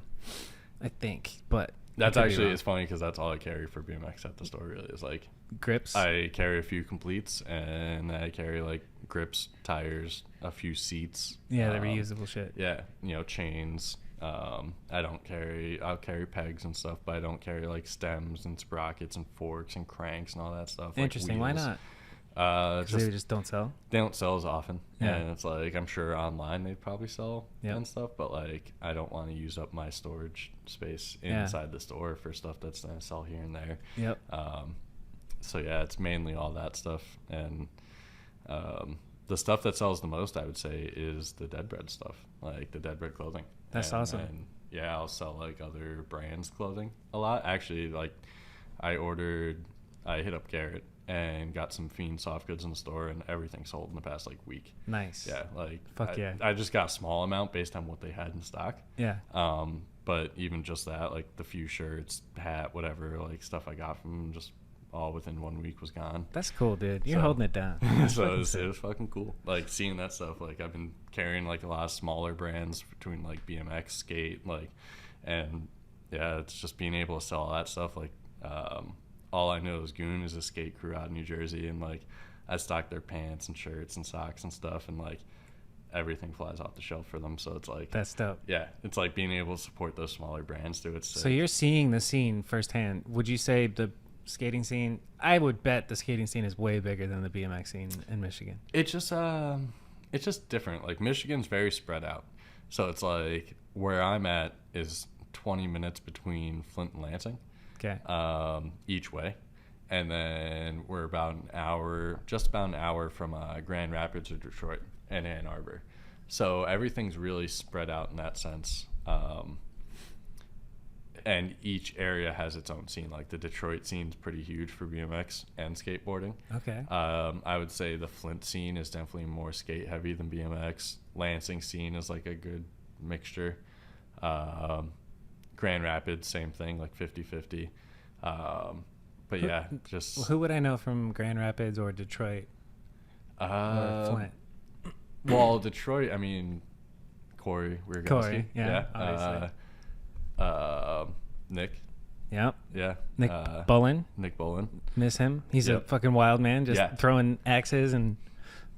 I think, but that's actually, it's funny because that's all I carry for BMX at the store. Really, is like grips. I carry a few completes, and I carry like grips, tires, a few seats. Yeah, the reusable shit. Yeah, you know, chains. I'll carry pegs and stuff, but I don't carry like stems and sprockets and forks and cranks and all that stuff. Interesting. Like why not? They just don't sell. They don't sell as often, and it's like I'm sure online they'd probably sell and stuff, but like I don't want to use up my storage space inside the store for stuff that's gonna sell here and there. Yep. So yeah, it's mainly all that stuff, and the stuff that sells the most, I would say, is the Dead Bread stuff, like the Dead Bread clothing. That's awesome. And yeah, I'll sell like other brands' clothing a lot. Actually, like I hit up Garrett and got some Fiend soft goods in the store, and everything sold in the past like week. Nice. Yeah, like I just got a small amount based on what they had in stock. Yeah. But even just that, like the few shirts, hat, whatever, like stuff I got from them, just all within 1 week was gone. That's cool, dude. You're holding it down. So it was fucking cool. Like seeing that stuff. Like I've been carrying like a lot of smaller brands between like BMX, skate, like, and yeah, it's just being able to sell all that stuff. Like, all I know is Goon is a skate crew out in New Jersey, and like I stock their pants and shirts and socks and stuff, and like everything flies off the shelf for them. So it's like, that's dope. Yeah, it's like being able to support those smaller brands too. It's so you're seeing the scene firsthand. Would you say the skating scene? I would bet the skating scene is way bigger than the BMX scene in Michigan. It's just different. Like Michigan's very spread out, so it's like where I'm at is 20 minutes between Flint and Lansing. Okay. Each way, and then we're about an hour, just about an hour from Grand Rapids or Detroit and Ann Arbor. So everything's really spread out in that sense. And each area has its own scene. Like the Detroit scene's pretty huge for BMX and skateboarding. Okay. I would say the Flint scene is definitely more skate heavy than BMX. Lansing scene is like a good mixture. Grand Rapids, same thing, like 50-50. But yeah, just... Who would I know from Grand Rapids or Detroit or Flint? Well, Detroit, I mean, Corey Wirgowski. Yeah, obviously. Nick. Yep. Yeah. Nick Bullen. Nick Bullen. Miss him. He's a fucking wild man, just throwing axes and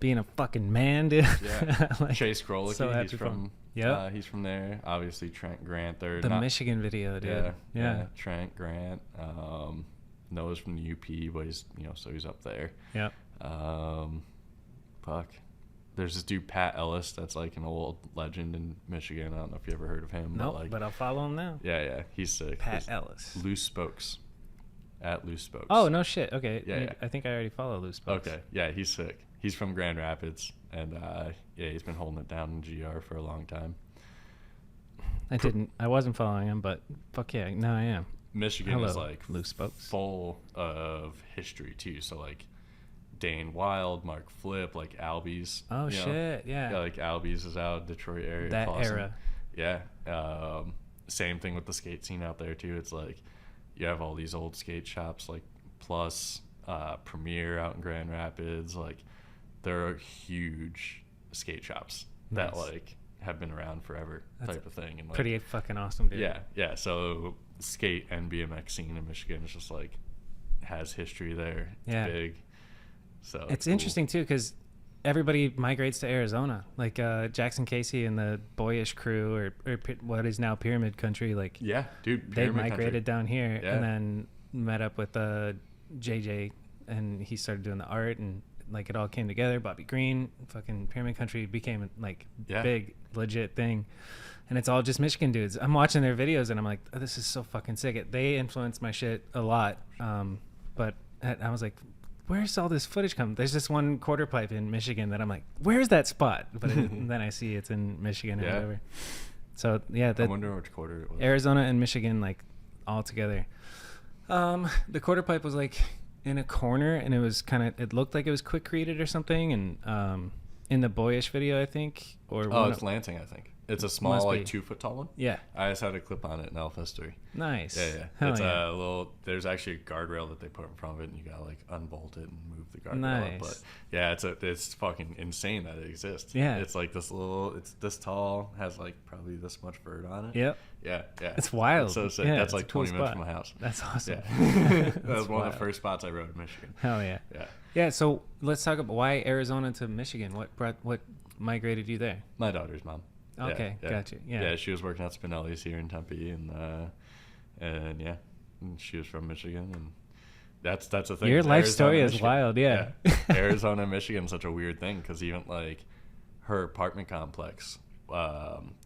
being a fucking man, dude. Yeah. Like, Chase Krolicky, so he's from he's from there. Obviously Trent Grant. They're the Michigan video, dude. Yeah. Trent Grant. Noah's from the UP, but he's so he's up there. Yep. Fuck. There's this dude Pat Ellis that's like an old legend in Michigan. I don't know if you ever heard of him. No, but I'll follow him now. Yeah, he's sick. Pat Ellis. Loose Spokes. At Loose Spokes. Oh, no shit. Okay. Yeah. I think I already follow Loose Spokes. Okay. Yeah, he's sick. He's from Grand Rapids, and he's been holding it down in GR for a long time. I wasn't following him, but fuck yeah, now I am. Michigan is like Loose Spokes. Full of history too. So like Dane Wild, Mark Flip, like Albies. Oh shit, yeah. Like Albies is out, Detroit area. That awesome. era. Yeah. Same thing with the skate scene out there too. It's like you have all these old skate shops like Plus, Premier out in Grand Rapids. Like there are huge skate shops that like have been around forever. That's type of thing. And like, pretty fucking awesome, dude. Yeah. So skate and BMX scene in Michigan is just like has history there. It's big. So it's interesting too because everybody migrates to Arizona, like Jackson Casey and the Boyish crew, or what is now Pyramid Country. Like dude, they migrated down here and Yeah. then met up with JJ, and he started doing the art, and like it all came together. Bobby Green, fucking Pyramid Country became like big legit thing, and it's all just Michigan dudes. I'm watching their videos and I'm like, oh, this is so fucking sick. They influenced my shit a lot, but I was like, where's all this footage come? There's this one quarter pipe in Michigan that I'm like, where's that spot? But then I see it's in Michigan or whatever. So yeah, I wonder which quarter it was. Arizona and Michigan like all together. The quarter pipe was like in a corner, and it looked like it was quick created or something. And in the Boyish video, I think, it's Lansing, I think. It's a small, like 2 foot tall one. Yeah. I just had a clip on it in Alpha 3. Nice. Yeah. Hell it's yeah. a little. There's actually a guardrail that they put in front of it, and you gotta like unbolt it and move the guardrail. Nice. Up. But yeah, it's fucking insane that it exists. Yeah. It's like this little. It's this tall, has like probably this much vert on it. Yep. Yeah. It's wild. It's so sick. Yeah, That's like a cool 20 minutes spot. from my house. That's awesome. Yeah. That was one of the first spots I rode in Michigan. Hell yeah. Yeah. Yeah. So let's talk about why Arizona to Michigan. What migrated you there? My daughter's mom. Okay, gotcha. Yeah, she was working at Spinelli's here in Tempe, and she was from Michigan, and that's the thing. Your life Arizona, story is Michigan. wild, yeah. Arizona, Michigan's such a weird thing because even like her apartment complex,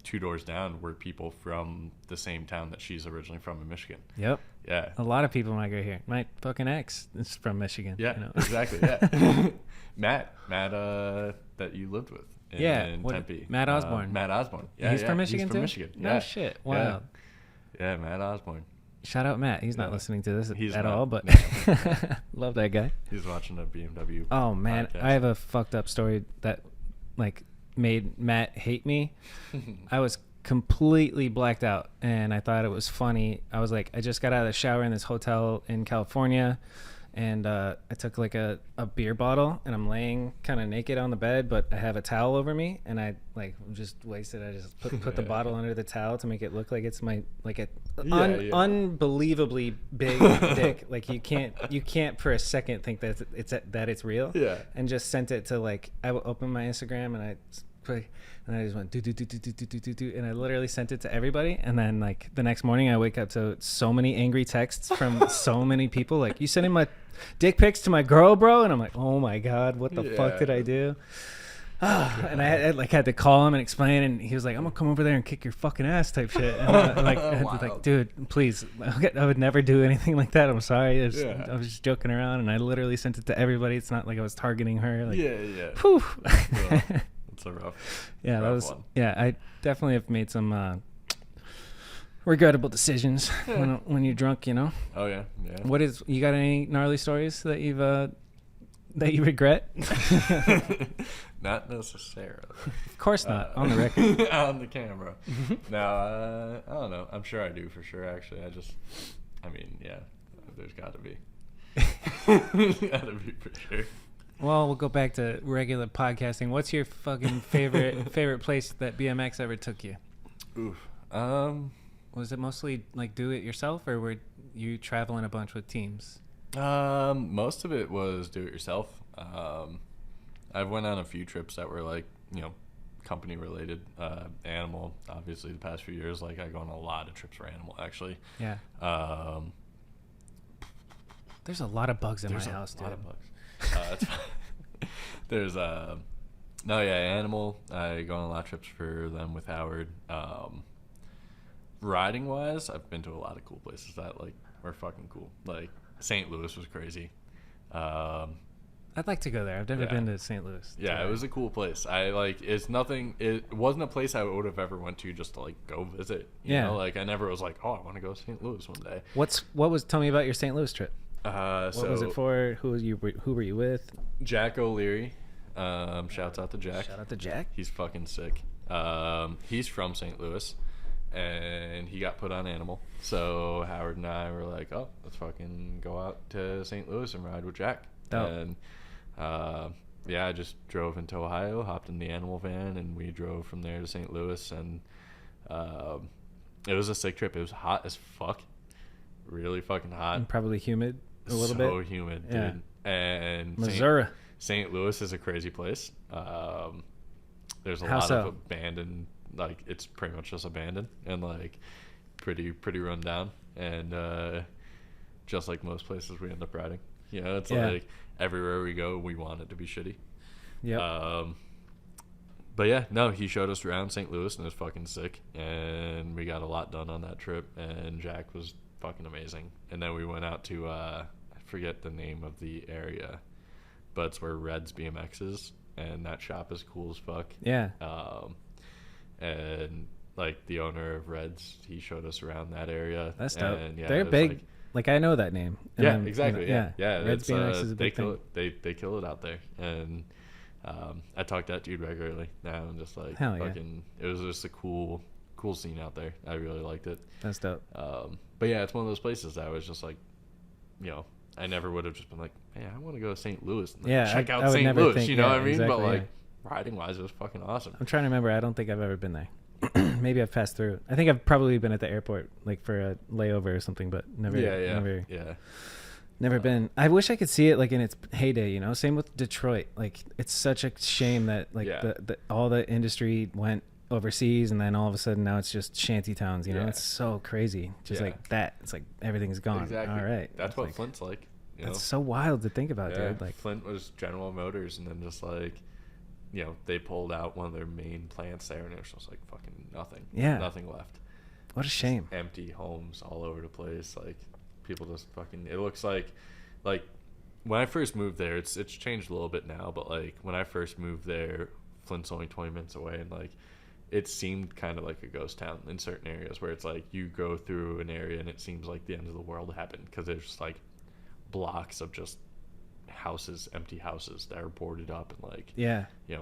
2 doors down were people from the same town that she's originally from in Michigan. Yep. Yeah. A lot of people migrate here. My fucking ex is from Michigan. Yeah, exactly. Yeah. Matt, that you lived with. In Tempe. Matt Osborne. Matt Osborne. Yeah, he's from Michigan too? From Michigan. No shit. Wow. Yeah, Matt Osborne. Shout out Matt. He's not listening to this at all, but love that guy. He's watching a BMW. Oh man, podcast. I have a fucked up story that like made Matt hate me. I was completely blacked out and I thought it was funny. I was like, I just got out of the shower in this hotel in California, and I took like a beer bottle, and I'm laying kind of naked on the bed, but I have a towel over me, and I like just wasted. I just put the bottle under the towel to make it look like it's my like unbelievably big dick. Like you can't for a second think that it's real. Yeah. And just sent it to like, I would open my Instagram and I just went do, and I literally sent it to everybody. And then like the next morning I wake up to so many angry texts from so many people like, you sending my dick pics to my girl, bro? And I'm like, oh my god, what the fuck did I do? And I had to call him and explain, and he was like, I'm gonna come over there and kick your fucking ass type shit. And I was like, dude, please, I would never do anything like that. I'm sorry. I was just joking around, and I literally sent it to everybody. It's not like I was targeting her. Like, yeah. whew. Well, That's a rough. Yeah, that rough was. one. Yeah, I definitely have made some regrettable decisions when you're drunk. You know. Oh yeah. What is? You got any gnarly stories that you regret? Not necessarily. Of course not. On the record. On the camera. No, I don't know. I'm sure I do for sure. Actually, I mean, yeah. There's got to be. Got to be for sure. Well, we'll go back to regular podcasting. What's your fucking favorite place that BMX ever took you? Oof. Was it mostly like do it yourself, or were you traveling a bunch with teams? Most of it was do it yourself. I've went on a few trips that were like, company related. Animal, obviously the past few years, like I go on a lot of trips for Animal actually. Yeah. There's a lot of bugs in my house, dude. There's a lot of bugs. There's Animal. I go on a lot of trips for them with Howard. Riding wise, I've been to a lot of cool places that like were fucking cool. Like St. Louis was crazy. I'd like to go there. I've never been to St. Louis. Yeah, it was a cool place. It wasn't a place I would have ever went to just to like go visit. You know? Like I never was like, oh, I want to go to St. Louis one day. Tell me about your St. Louis trip. What was it for? Who were you with? Jack O'Leary. Shouts out to Jack. Shout out to Jack. He's fucking sick. He's from St. Louis, and he got put on Animal. So Howard and I were like, oh, let's fucking go out to St. Louis and ride with Jack. Dope. And I just drove into Ohio, hopped in the Animal van, and we drove from there to St. Louis. And it was a sick trip. It was hot as fuck. Really fucking hot. And probably humid a little bit. So humid, dude. And Missouri. St. Louis is a crazy place. There's a How lot so? of abandoned, like it's pretty much just abandoned and like pretty run down. And just like most places we end up riding, it's like everywhere we go, we want it to be shitty. Yeah. But yeah, no, he showed us around St. Louis and it was fucking sick. And we got a lot done on that trip. And Jack was fucking amazing. And then we went out to I forget the name of the area, but it's where Red's BMX is, and that shop is cool as fuck. Yeah. And like the owner of Red's, he showed us around that area. That's dope. And, they're big. Like I know that name. And yeah, exactly. Yeah. Red's BMX is a big thing. They kill it out there. And I talk to that dude regularly now, and just like fucking, it was just a cool scene out there. I really liked it. That's dope. But yeah, it's one of those places that I was just like, I never would have just been like, man, I want to go to St. Louis and check out St. Louis. You know what I mean? Exactly, but like riding wise, it was fucking awesome. I'm trying to remember. I don't think I've ever been there. Maybe I've passed through. I think I've probably been at the airport like for a layover or something, but never. Never been. I wish I could see it like in its heyday. Same with Detroit. Like it's such a shame that like all the industry went overseas, and then all of a sudden now it's just shanty towns. It's so crazy. Just like that. It's like everything's gone. Exactly. All right. That's what Flint's like. That's so wild to think about, dude. Like Flint was General Motors, and then just like, they pulled out one of their main plants there, and it was just like fucking nothing. Yeah. Nothing left. What a shame. Just empty homes all over the place. Like people just fucking. It looks like when I first moved there, it's changed a little bit now, but like when I first moved there, Flint's only 20 minutes away, and like it seemed kind of like a ghost town in certain areas where it's like you go through an area and it seems like the end of the world happened, because there's just like blocks of just empty houses that are boarded up, and like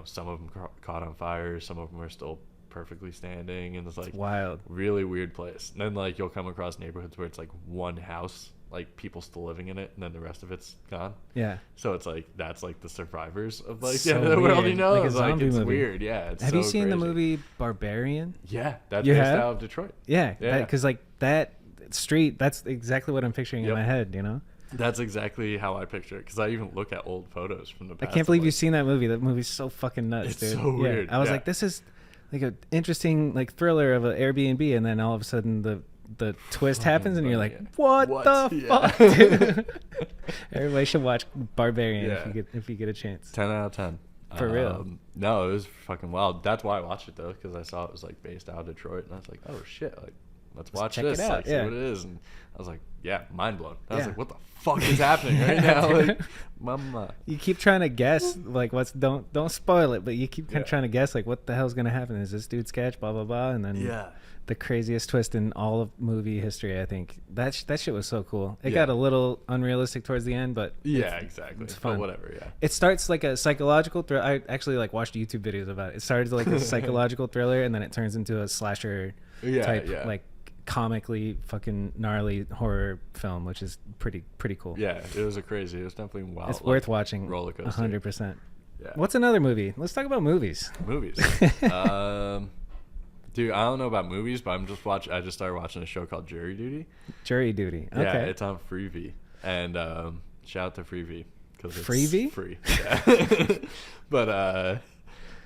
some of them caught on fire, some of them are still perfectly standing, and it's like wild, really weird place. And then like you'll come across neighborhoods where it's like one house, like people still living in it, and then the rest of it's gone. Yeah. So it's like that's like the survivors of like so the end of the world, like a zombie it's movie. Weird. Yeah. It's Have you seen crazy. the movie Barbarian? Yeah, that's based out of Detroit. Yeah, because like that street, that's exactly what I'm picturing in my head. That's exactly how I picture it, because I even look at old photos from the past. I can't believe you've seen that movie. That movie's so fucking nuts, it's dude. So weird. I was like, this is like an interesting like thriller of an Airbnb, and then all of a sudden the twist happens, and you're like, what the fuck, dude? Everybody should watch Barbarian if you get a chance. 10 out of 10. For real. No, it was fucking wild. That's why I watched it though, because I saw it was like based out of Detroit, and I was like, oh shit, like let's watch check this. it out, Like, yeah. see what it is. And I was like, yeah, mind blown. I was Yeah. like, what the fuck is happening right now? Like, mama. You keep trying to guess like don't spoil it, but you keep kind Yeah. of trying to guess like what the hell's gonna happen. Is this dude sketch? Blah blah blah, and then Yeah. the craziest twist in all of movie history. I think that shit was so cool. It Yeah. got a little unrealistic towards the end, but Yeah, exactly. it's fun. But whatever, yeah. it starts like a psychological thriller. I actually like watched YouTube videos about it. It started like a psychological thriller, and then it turns into a slasher Yeah, type yeah. like comically fucking gnarly horror film, which is pretty cool. Yeah, it was it was definitely wild. It's worth watching. roller coaster. 100%. Yeah. What's another movie? Let's talk about movies. Movies? Dude, I don't know about movies, but I just started watching a show called Jury Duty. Jury Duty. Okay. Yeah, it's on Freevee, and shout out to Freevee because it's Freevee? free. Yeah. But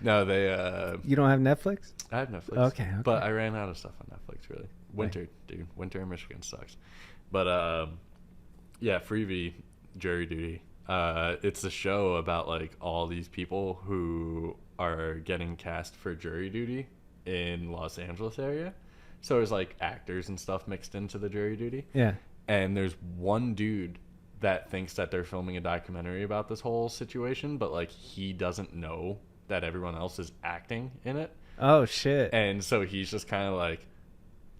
no, they. You don't have Netflix? I have Netflix. Okay. But I ran out of stuff on Netflix. Really, winter, dude. Winter in Michigan sucks. But yeah, Freevee, Jury Duty. It's a show about like all these people who are getting cast for jury duty in Los Angeles area. So there's like actors and stuff mixed into the jury duty. Yeah. And there's one dude that thinks that they're filming a documentary about this whole situation, but like he doesn't know that everyone else is acting in it. Oh shit. And so he's just kind of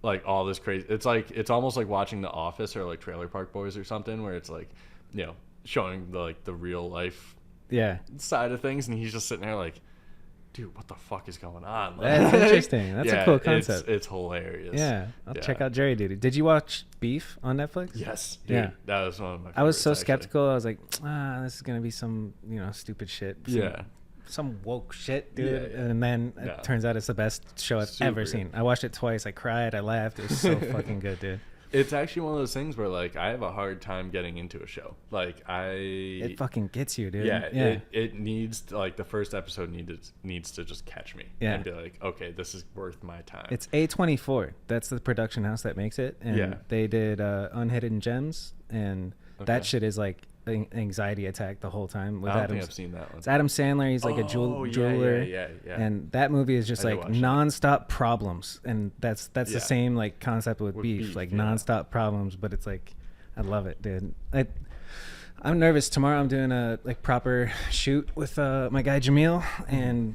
like all this crazy. It's almost like watching The Office or like Trailer Park Boys or something, where it's like, you know, showing the real life Yeah. side of things, and he's just sitting there like, dude, what the fuck is going on? Like, That's interesting. That's a cool concept. It's hilarious. Yeah. I'll check out Jury Duty. Did you watch Beef on Netflix? Yes, dude. Yeah. That was one of my favorites, I was so actually. skeptical. I was like, this is gonna be some, stupid shit. Some woke shit, dude. Yeah, yeah. And then No. it turns out it's the best show I've ever Super seen. I watched it twice. I cried. I laughed. It was so fucking good, dude. It's actually one of those things where like I have a hard time getting into a show. Like It fucking gets you, dude. yeah. It needs to, like the first episode needs to just catch me. Yeah. And be like, okay, this is worth my time. It's A24. That's the production house that makes it. And Yeah. they did Unhidden Gems, and that Okay. shit is like an anxiety attack the whole time. With I don't Adam, think I've seen that one. it's Adam Sandler. He's like a jeweler. Yeah. And that movie is just I did like watch that. nonstop problems, and that's Yeah. the same like concept with beef, like yeah. nonstop problems. But it's like, I love it, dude. I'm nervous. Tomorrow I'm doing a like proper shoot with my guy Jamil, and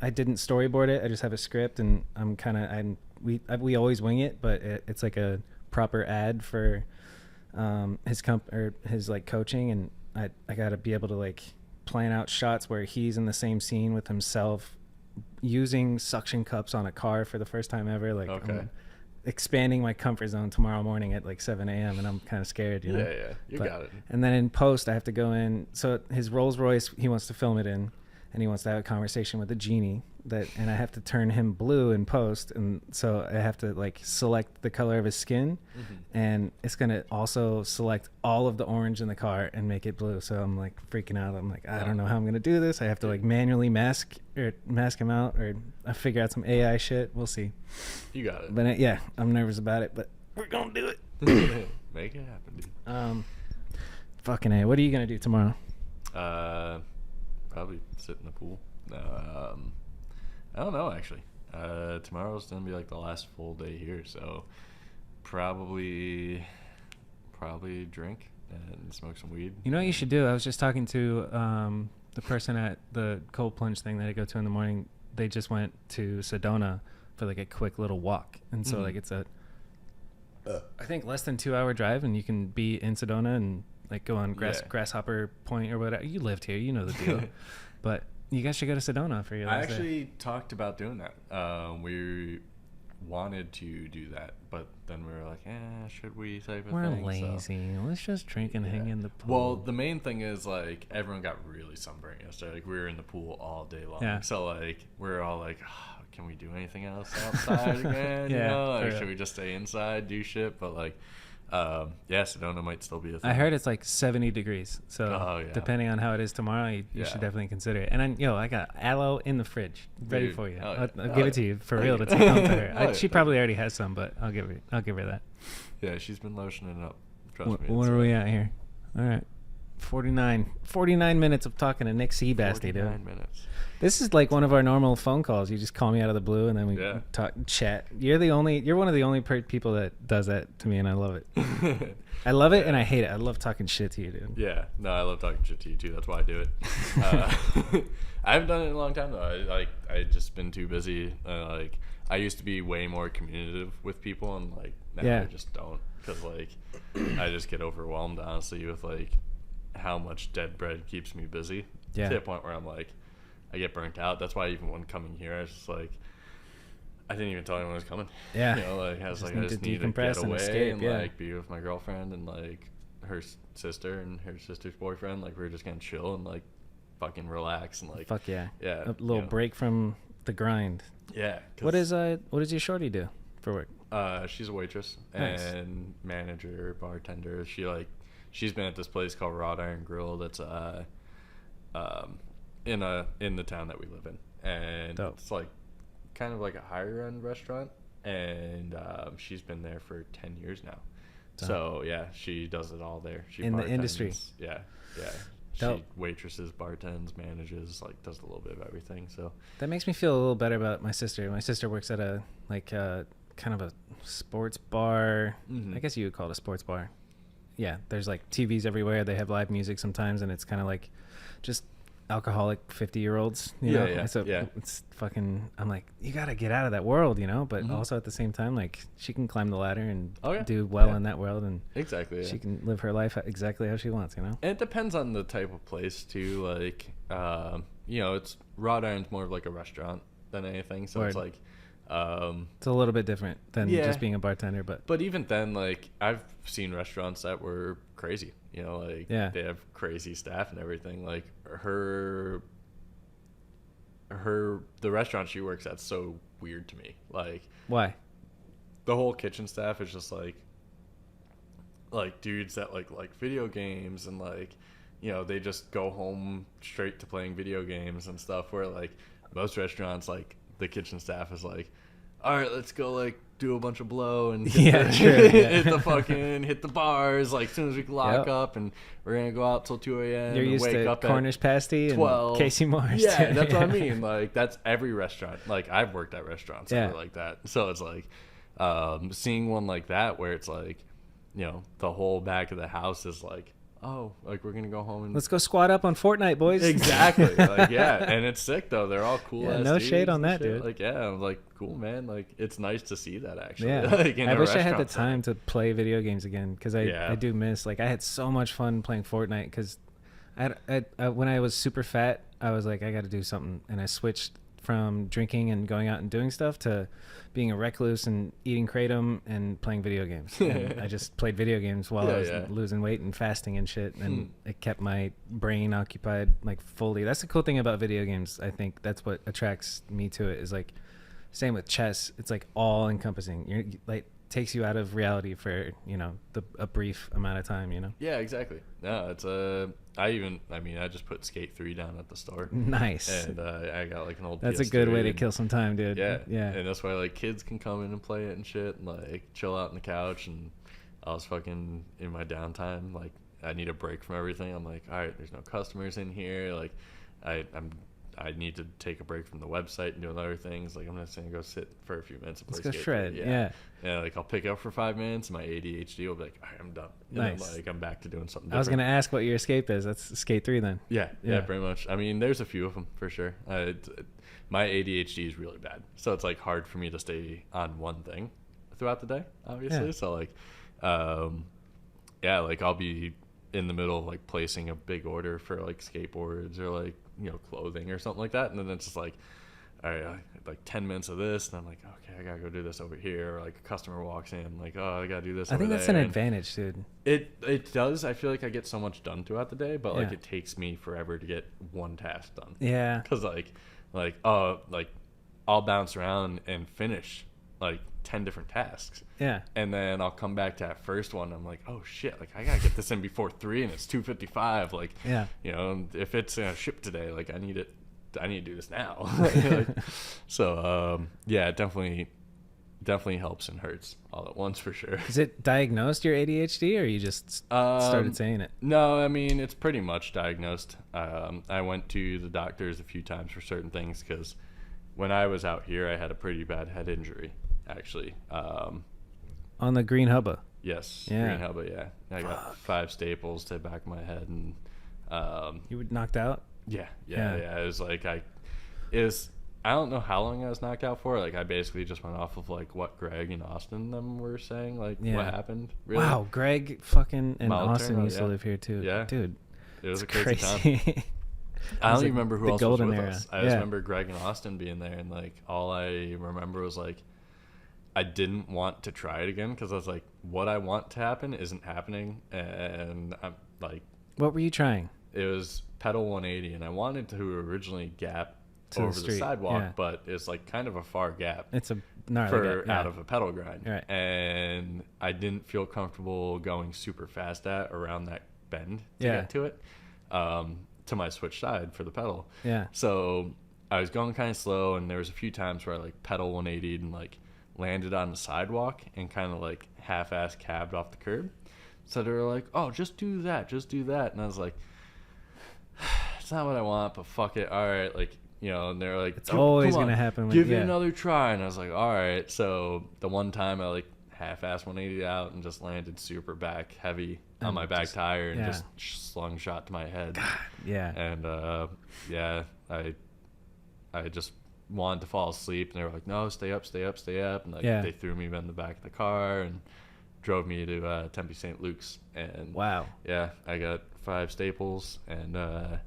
I didn't storyboard it. I just have a script, and we always wing it, but it's like a proper ad for his like coaching, and I got to be able to like plan out shots where he's in the same scene with himself using suction cups on a car for the first time ever. Like, Okay. I'm expanding my comfort zone tomorrow morning at like 7 a.m. and I'm kind of scared, you know? Yeah. You got it. And then in post, I have to go in. So his Rolls Royce, he wants to film it in, and he wants to have a conversation with the genie and I have to turn him blue in post. And so I have to like select the color of his skin, and it's going to also select all of the orange in the car and make it blue. So I'm like freaking out. I'm like, I don't know how I'm going to do this. I have to like manually mask him out, or I figure out some AI shit. We'll see. You got it. But yeah, I'm nervous about it, but we're going to do it. Make it happen, dude. Fucking A. What are you going to do tomorrow? Probably sit in the pool. I don't know, actually. Tomorrow's gonna be like the last full day here, so probably drink and smoke some weed. You know what you should do? I was just talking to the person at the cold plunge thing that I go to in the morning. They just went to Sedona for like a quick little walk, and so like it's I think less than 2 hour drive, and you can be in Sedona and like go on Grasshopper Point or whatever. You lived here, you know the deal. But you guys should go to Sedona for your last day. I actually talked about doing that. We wanted to do that, but then we were like, should we type of We're thing? lazy. Let's just drink and hang in the pool. Well, the main thing is like everyone got really sunburned yesterday. Like we were in the pool all day long. Yeah. So like we're all like, can we do anything else outside again? Yeah, You know? Like, for real. should we just stay inside, do shit? But like, Sedona might still be a thing. I heard it's like 70 degrees. So Oh, yeah. depending on how it is tomorrow, you Yeah. should definitely consider it. And I got aloe in the fridge ready Dude, for you. hell yeah. I'll Hell give it to yeah. you for Hell real yeah. to take home to her. Hell yeah. She probably already has some, but I'll give her that. Yeah, she's been lotioning it up. Trust me. What are we at here? All right. 49 minutes of talking to Nick Seabasty, dude. 49 minutes. This is like one of our normal phone calls. You just call me out of the blue, and then we talk, chat. You're one of the only people that does that to me, and I love it. I love it, and I hate it. I love talking shit to you, dude. Yeah, no, I love talking shit to you too. That's why I do it. I haven't done it in a long time though. I just been too busy. I used to be way more communicative with people, and like now I just don't, because like I just get overwhelmed honestly with like how much dead bread keeps me busy. To the point where I'm like, I get burnt out. That's why even when coming here, I was just like, I didn't even tell anyone I was coming. Yeah. You know, like I was like, I just need to get away escape, and like be with my girlfriend and like her sister and her sister's boyfriend. Like we were just gonna chill and like fucking relax and like fuck yeah. Yeah. A little break from the grind. Yeah. What does your shorty do for work? She's a waitress and manager, bartender. She's been at this place called Wrought Iron Grill that's in the town that we live in, and it's like kind of like a higher end restaurant, and she's been there for 10 years now. So yeah, she does it all there. She in the industry. Yeah. She waitresses, bartends, manages, like does a little bit of everything. So that makes me feel a little better about my sister. My sister works at a kind of a sports bar. I guess you would call it a sports bar. Yeah, there's like TVs everywhere. They have live music sometimes, and it's kind of like just alcoholic 50-year-olds, you know. It's fucking, I'm like, you gotta get out of that world, you know, but also at the same time, like, she can climb the ladder and do well in that world, and she can live her life exactly how she wants, you know. And it depends on the type of place too. Like you know, it's Wrought Iron's more of like a restaurant than anything, so it's like it's a little bit different than just being a bartender, but even then, like, I've seen restaurants that were crazy, you know, like they have crazy staff and everything. Like the restaurant she works at's so weird to me. Like, why? The whole kitchen staff is just like dudes that like video games, and like, you know, they just go home straight to playing video games and stuff, where like most restaurants, like the kitchen staff is like, all right, let's go like do a bunch of blow and hit the bars like as soon as we can lock up, and we're gonna go out till 2 a.m. You're used wake to up Cornish pasty 12. And Casey Mars. Yeah, that's what I mean. Like, that's every restaurant. Like, I've worked at restaurants that were like that. So it's like seeing one like that where it's like, you know, the whole back of the house is like, oh, like, we're gonna go home and let's go squat up on Fortnite, boys. Exactly. Like, yeah, and it's sick though. They're all cool. Yeah, no shade on that, dude. Like, yeah, I'm like, cool, man. Like, it's nice to see that actually. Yeah. Like, I wish I had the time to play video games again, because I do miss. Like, I had so much fun playing Fortnite, because I when I was super fat, I was like, I got to do something, and I switched from drinking and going out and doing stuff to being a recluse and eating kratom and playing video games. And I just played video games while I was losing weight and fasting and shit, and it kept my brain occupied like fully. That's the cool thing about video games. I think that's what attracts me to it, is like, same with chess. It's like all encompassing. You're like, takes you out of reality for, you know, a brief amount of time, you know. Yeah, exactly. No, it's I just put Skate 3 down at the store. Nice. And I got like an old That's PS3, a good way to kill some time, dude. Yeah. And that's why like kids can come in and play it and shit, and like chill out on the couch. And I was fucking in my downtime, like, I need a break from everything. I'm like, all right, there's no customers in here. Like, I need to take a break from the website and doing other things. Like, I'm just gonna go sit for a few minutes and play Let's go Skate shred. 3. Yeah. Like, I'll pick up for 5 minutes, and my ADHD will be like, all right, I'm done. And nice. then, like, I'm back to doing something different. I was gonna ask what your escape is. That's Skate 3 then. Yeah, pretty much. I mean, there's a few of them for sure. My ADHD is really bad, so it's like hard for me to stay on one thing throughout the day, obviously. So like, like, I'll be in the middle of like placing a big order for like skateboards or like, you know, clothing or something like that, and then it's just like, all right, like 10 minutes of this, and I'm like, okay, I gotta go do this over here. Or like a customer walks in, like, oh, I gotta do this. I think that's an advantage, dude. It does. I feel like I get so much done throughout the day, but like it takes me forever to get one task done. Yeah. Because like I'll bounce around and finish like 10 different tasks. Yeah. And then I'll come back to that first one. I'm like, oh shit, like, I gotta get this in before 3, and it's 2:55. Like, you know, if it's shipped today, like, I need to do this now. Like, so, yeah, it definitely definitely helps and hurts all at once for sure. Is it diagnosed your ADHD, or you just started saying it? No, I mean, it's pretty much diagnosed. I went to the doctors a few times for certain things because when I was out here, I had a pretty bad head injury, actually. On the green hubba. Yes, Yeah. green hubba, yeah. I got 5 staples to the back of my head, and You were knocked out? yeah. It was like I don't know how long I was knocked out for. Like, I basically just went off of like what Greg and Austin them were saying, like what happened. Really. Wow, Greg fucking and Mild Austin turnout, used to live here too. Yeah. Dude, It was a it's crazy time. I don't even remember who the else was golden with era. us. I just remember Greg and Austin being there, and like all I remember was like I didn't want to try it again because I was like, what I want to happen isn't happening, and I'm like, What were you trying? it was pedal 180, and I wanted to originally gap To the over the street, sidewalk, yeah. but it's like kind of a far gap It's a gnarly for gap, yeah. out of a pedal grind, Right. and I didn't feel comfortable going super fast around that bend to Yeah. get to it, to my switch side for the pedal. Yeah. So I was going kind of slow, and there was a few times where I like pedal 180'd and like landed on the sidewalk and kind of like half-ass cabbed off the curb. So they were like, "Oh, just do that, and I was like, it's not what I want, but fuck it, all right, like, you know. And they're like, It's "Come always on, gonna happen when- give it yeah. another try." And I was like, all right. So the one time I like half-ass 180 out and just landed super back heavy on And my back just- tire and yeah. just slung shot to my head. Yeah. And yeah, I just wanted to fall asleep, and they were like, "No, stay up," and like Yeah. they threw me in the back of the car and drove me to Tempe St. Luke's. And Wow. yeah, I got 5 staples, and a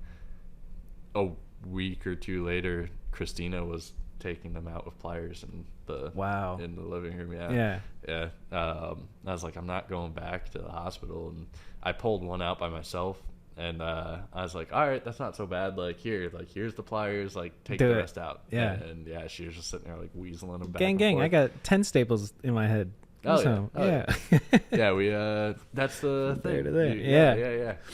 week or 2 later, Christina was taking them out with pliers in the Wow. in the living room. Yeah. I was like, I'm not going back to the hospital, and I pulled one out by myself. And I was like, all right, that's not so bad. Like, here's the pliers. Like, take Do the it. rest out. Yeah. And yeah, she was just sitting there like weaseling them back. Gang, and gang. forth. I got 10 staples in my head. Oh, So, yeah. yeah. Yeah, we that's the There thing. to there.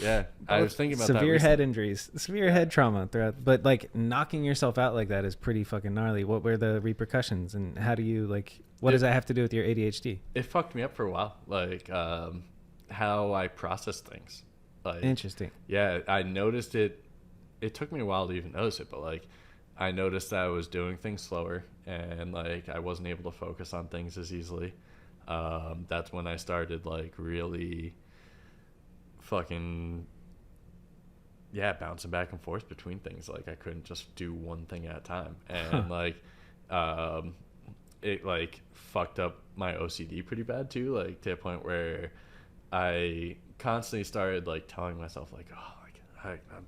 Yeah. I was thinking about that. Severe head recently. injuries, severe head trauma throughout. But like knocking yourself out like that is pretty fucking gnarly. What were the repercussions, and how do you like? What does that have to do with your ADHD? It fucked me up for a while. Like how I process things. Like, Interesting. yeah, I noticed it. It took me a while to even notice it, but like I noticed that I was doing things slower, and like I wasn't able to focus on things as easily. That's when I started like really fucking bouncing back and forth between things. Like I couldn't just do one thing at a time, and like it like fucked up my OCD pretty bad too, like to a point where I constantly started like telling myself like, oh, like I'm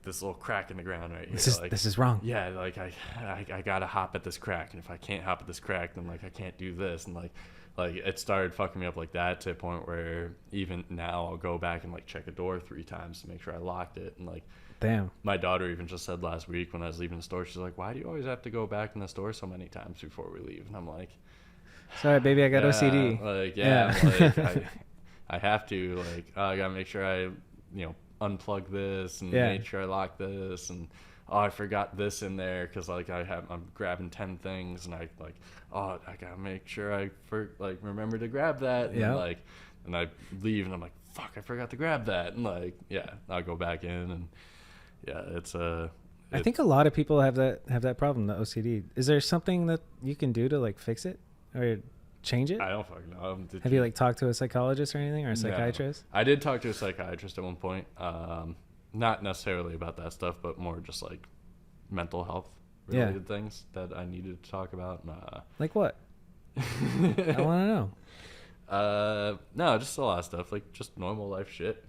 this little crack in the ground right here. This is wrong. Yeah, like I gotta hop at this crack, and if I can't hop at this crack, then like I can't do this, and like it started fucking me up like that to a point where even now I'll go back and like check a door 3 times to make sure I locked it. And like, Damn. my daughter even just said last week when I was leaving the store, she's like, "Why do you always have to go back in the store so many times before we leave?" And I'm like, Sorry, baby, I got yeah, OCD. Like, Yeah. like I have to, like, I gotta make sure I, unplug this and make sure I lock this, and I forgot this in there because like I'm grabbing 10 things, and I gotta make sure I remember to grab that, and and I leave, and I'm like, fuck, I forgot to grab that, and like I'll go back in, and it's I think a lot of people have that problem, the OCD. Is there something that you can do to like fix it or change it? I don't fucking know. Have you like talked to a psychologist or anything, or a psychiatrist? No. I did talk to a psychiatrist at one point. Not necessarily about that stuff, but more just like mental health related things that I needed to talk about. Like what? I want to know. No, just a lot of stuff, like just normal life shit,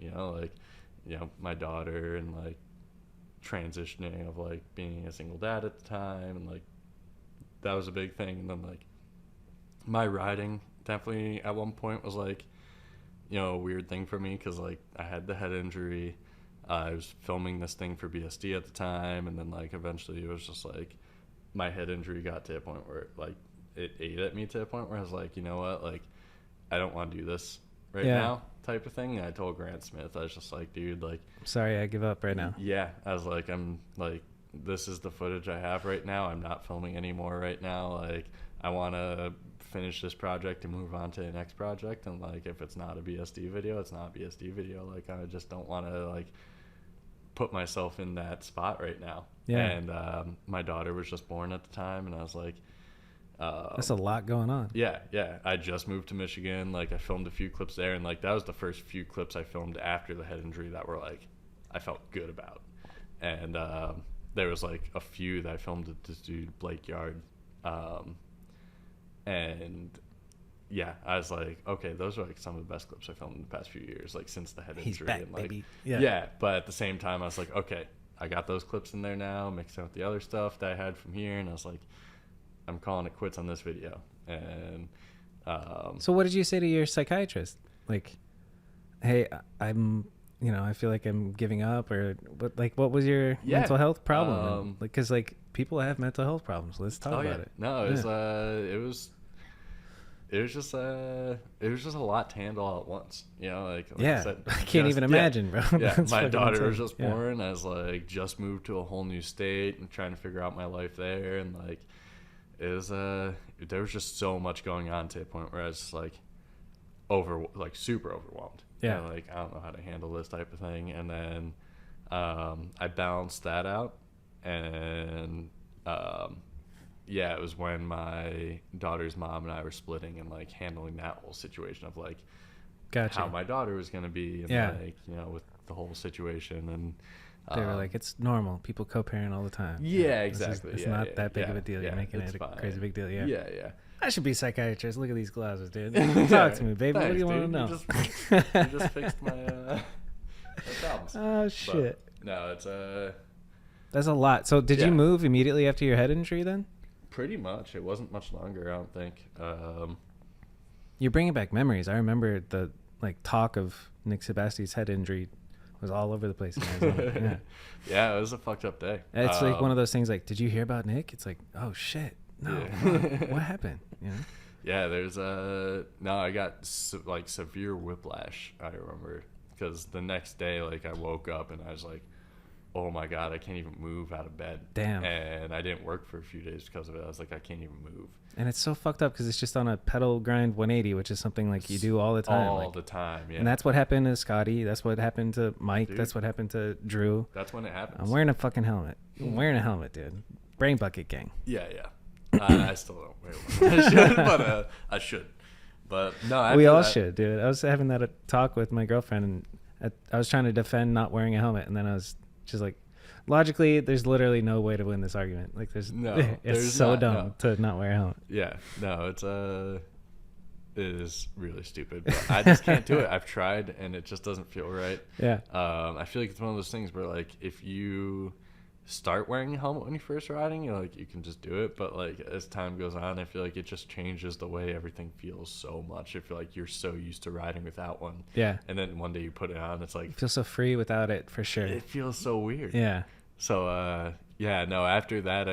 my daughter, and like transitioning of like being a single dad at the time, and like that was a big thing. And then like my riding definitely at one point was like a weird thing for me, because like I had the head injury, I was filming this thing for BSD at the time, and then like eventually it was just like my head injury got to a point where it ate at me to a point where I was like, you know what, like I don't want to do this right now type of thing. And I told Grant Smith, I was just like, dude, like, Sorry, I give up right now. Yeah, I was like, I'm like, this is the footage I have right now. I'm not filming anymore right now. Like, I want to finish this project and move on to the next project. And like, if it's not a BSD video, it's not a BSD video. Like, I just don't want to like put myself in that spot right now. Yeah. And my daughter was just born at the time, and I was like, that's a lot going on. Yeah. I just moved to Michigan. Like, I filmed a few clips there, and like that was the first few clips I filmed after the head injury that were like I felt good about. And there was like a few that I filmed at this dude Blake Yard, and yeah, I was like, okay, those are like some of the best clips I filmed in the past few years, like since the head He's injury. back, And like, baby. Yeah, but at the same time, I was like, okay, I got those clips in there now, mixed in with the other stuff that I had from here, and I was like, I'm calling it quits on this video. And so what did you say to your psychiatrist? Like, hey, I'm, I feel like I'm giving up, or what was your mental health problem? Like, cause like people have mental health problems. Let's talk about it. No, it was just a lot to handle all at once. Like yeah, I said, I can't even imagine, bro. Yeah, my daughter was just born. I was like just moved to a whole new state and trying to figure out my life there, and like it was there was just so much going on to a point where I was just like super overwhelmed. Yeah, like I don't know how to handle this type of thing. And then I balanced that out, and it was when my daughter's mom and I were splitting and like handling that whole situation of like how my daughter was going to be, and like with the whole situation. And they were like, it's normal, people co-parent all the time. Yeah, exactly. It's not that big of a deal. You're making it a crazy big deal. Yeah. I should be a psychiatrist. Look at these glasses, dude. Talk to me, baby. Thanks, what do you want to know? You just fixed my problems. Oh shit. But, no, it's that's a lot. So did you move immediately after your head injury then? Pretty much. It wasn't much longer, I don't think. You're bringing back memories. I remember the talk of Nick Seabasty's head injury was all over the place in Arizona. Yeah, it was a fucked up day. It's like one of those things like, did you hear about Nick? It's like, oh shit. No, what happened? Yeah, there's I got severe whiplash, I remember, because the next day like I woke up and I was like, oh my god, I can't even move out of bed. Damn. And I didn't work for a few days because of it. I was like, I can't even move. And it's so fucked up because it's just on a pedal grind 180, which is something like you do all the time. All the time, yeah. And that's what happened to Scotty. That's what happened to Mike. Dude, that's what happened to Drew. That's when it happens. I'm wearing a fucking helmet. I'm wearing a helmet, dude. Brain bucket gang. Yeah. I still don't wear one. I should, but I should. But no, we all should, dude. I was having that talk with my girlfriend, and I was trying to defend not wearing a helmet, and then I was just like, logically, there's literally no way to win this argument. Like, it's so dumb to not wear a helmet. Yeah, no, it is really stupid. But I just can't do it. I've tried, and it just doesn't feel right. Yeah. I feel like it's one of those things where like if you start wearing a helmet when you're first riding, you can just do it, but like as time goes on, I feel like it just changes the way everything feels so much. I feel like you're so used to riding without one, and then one day you put it on, it's like you feel so free without it, for sure. It feels so weird. So after that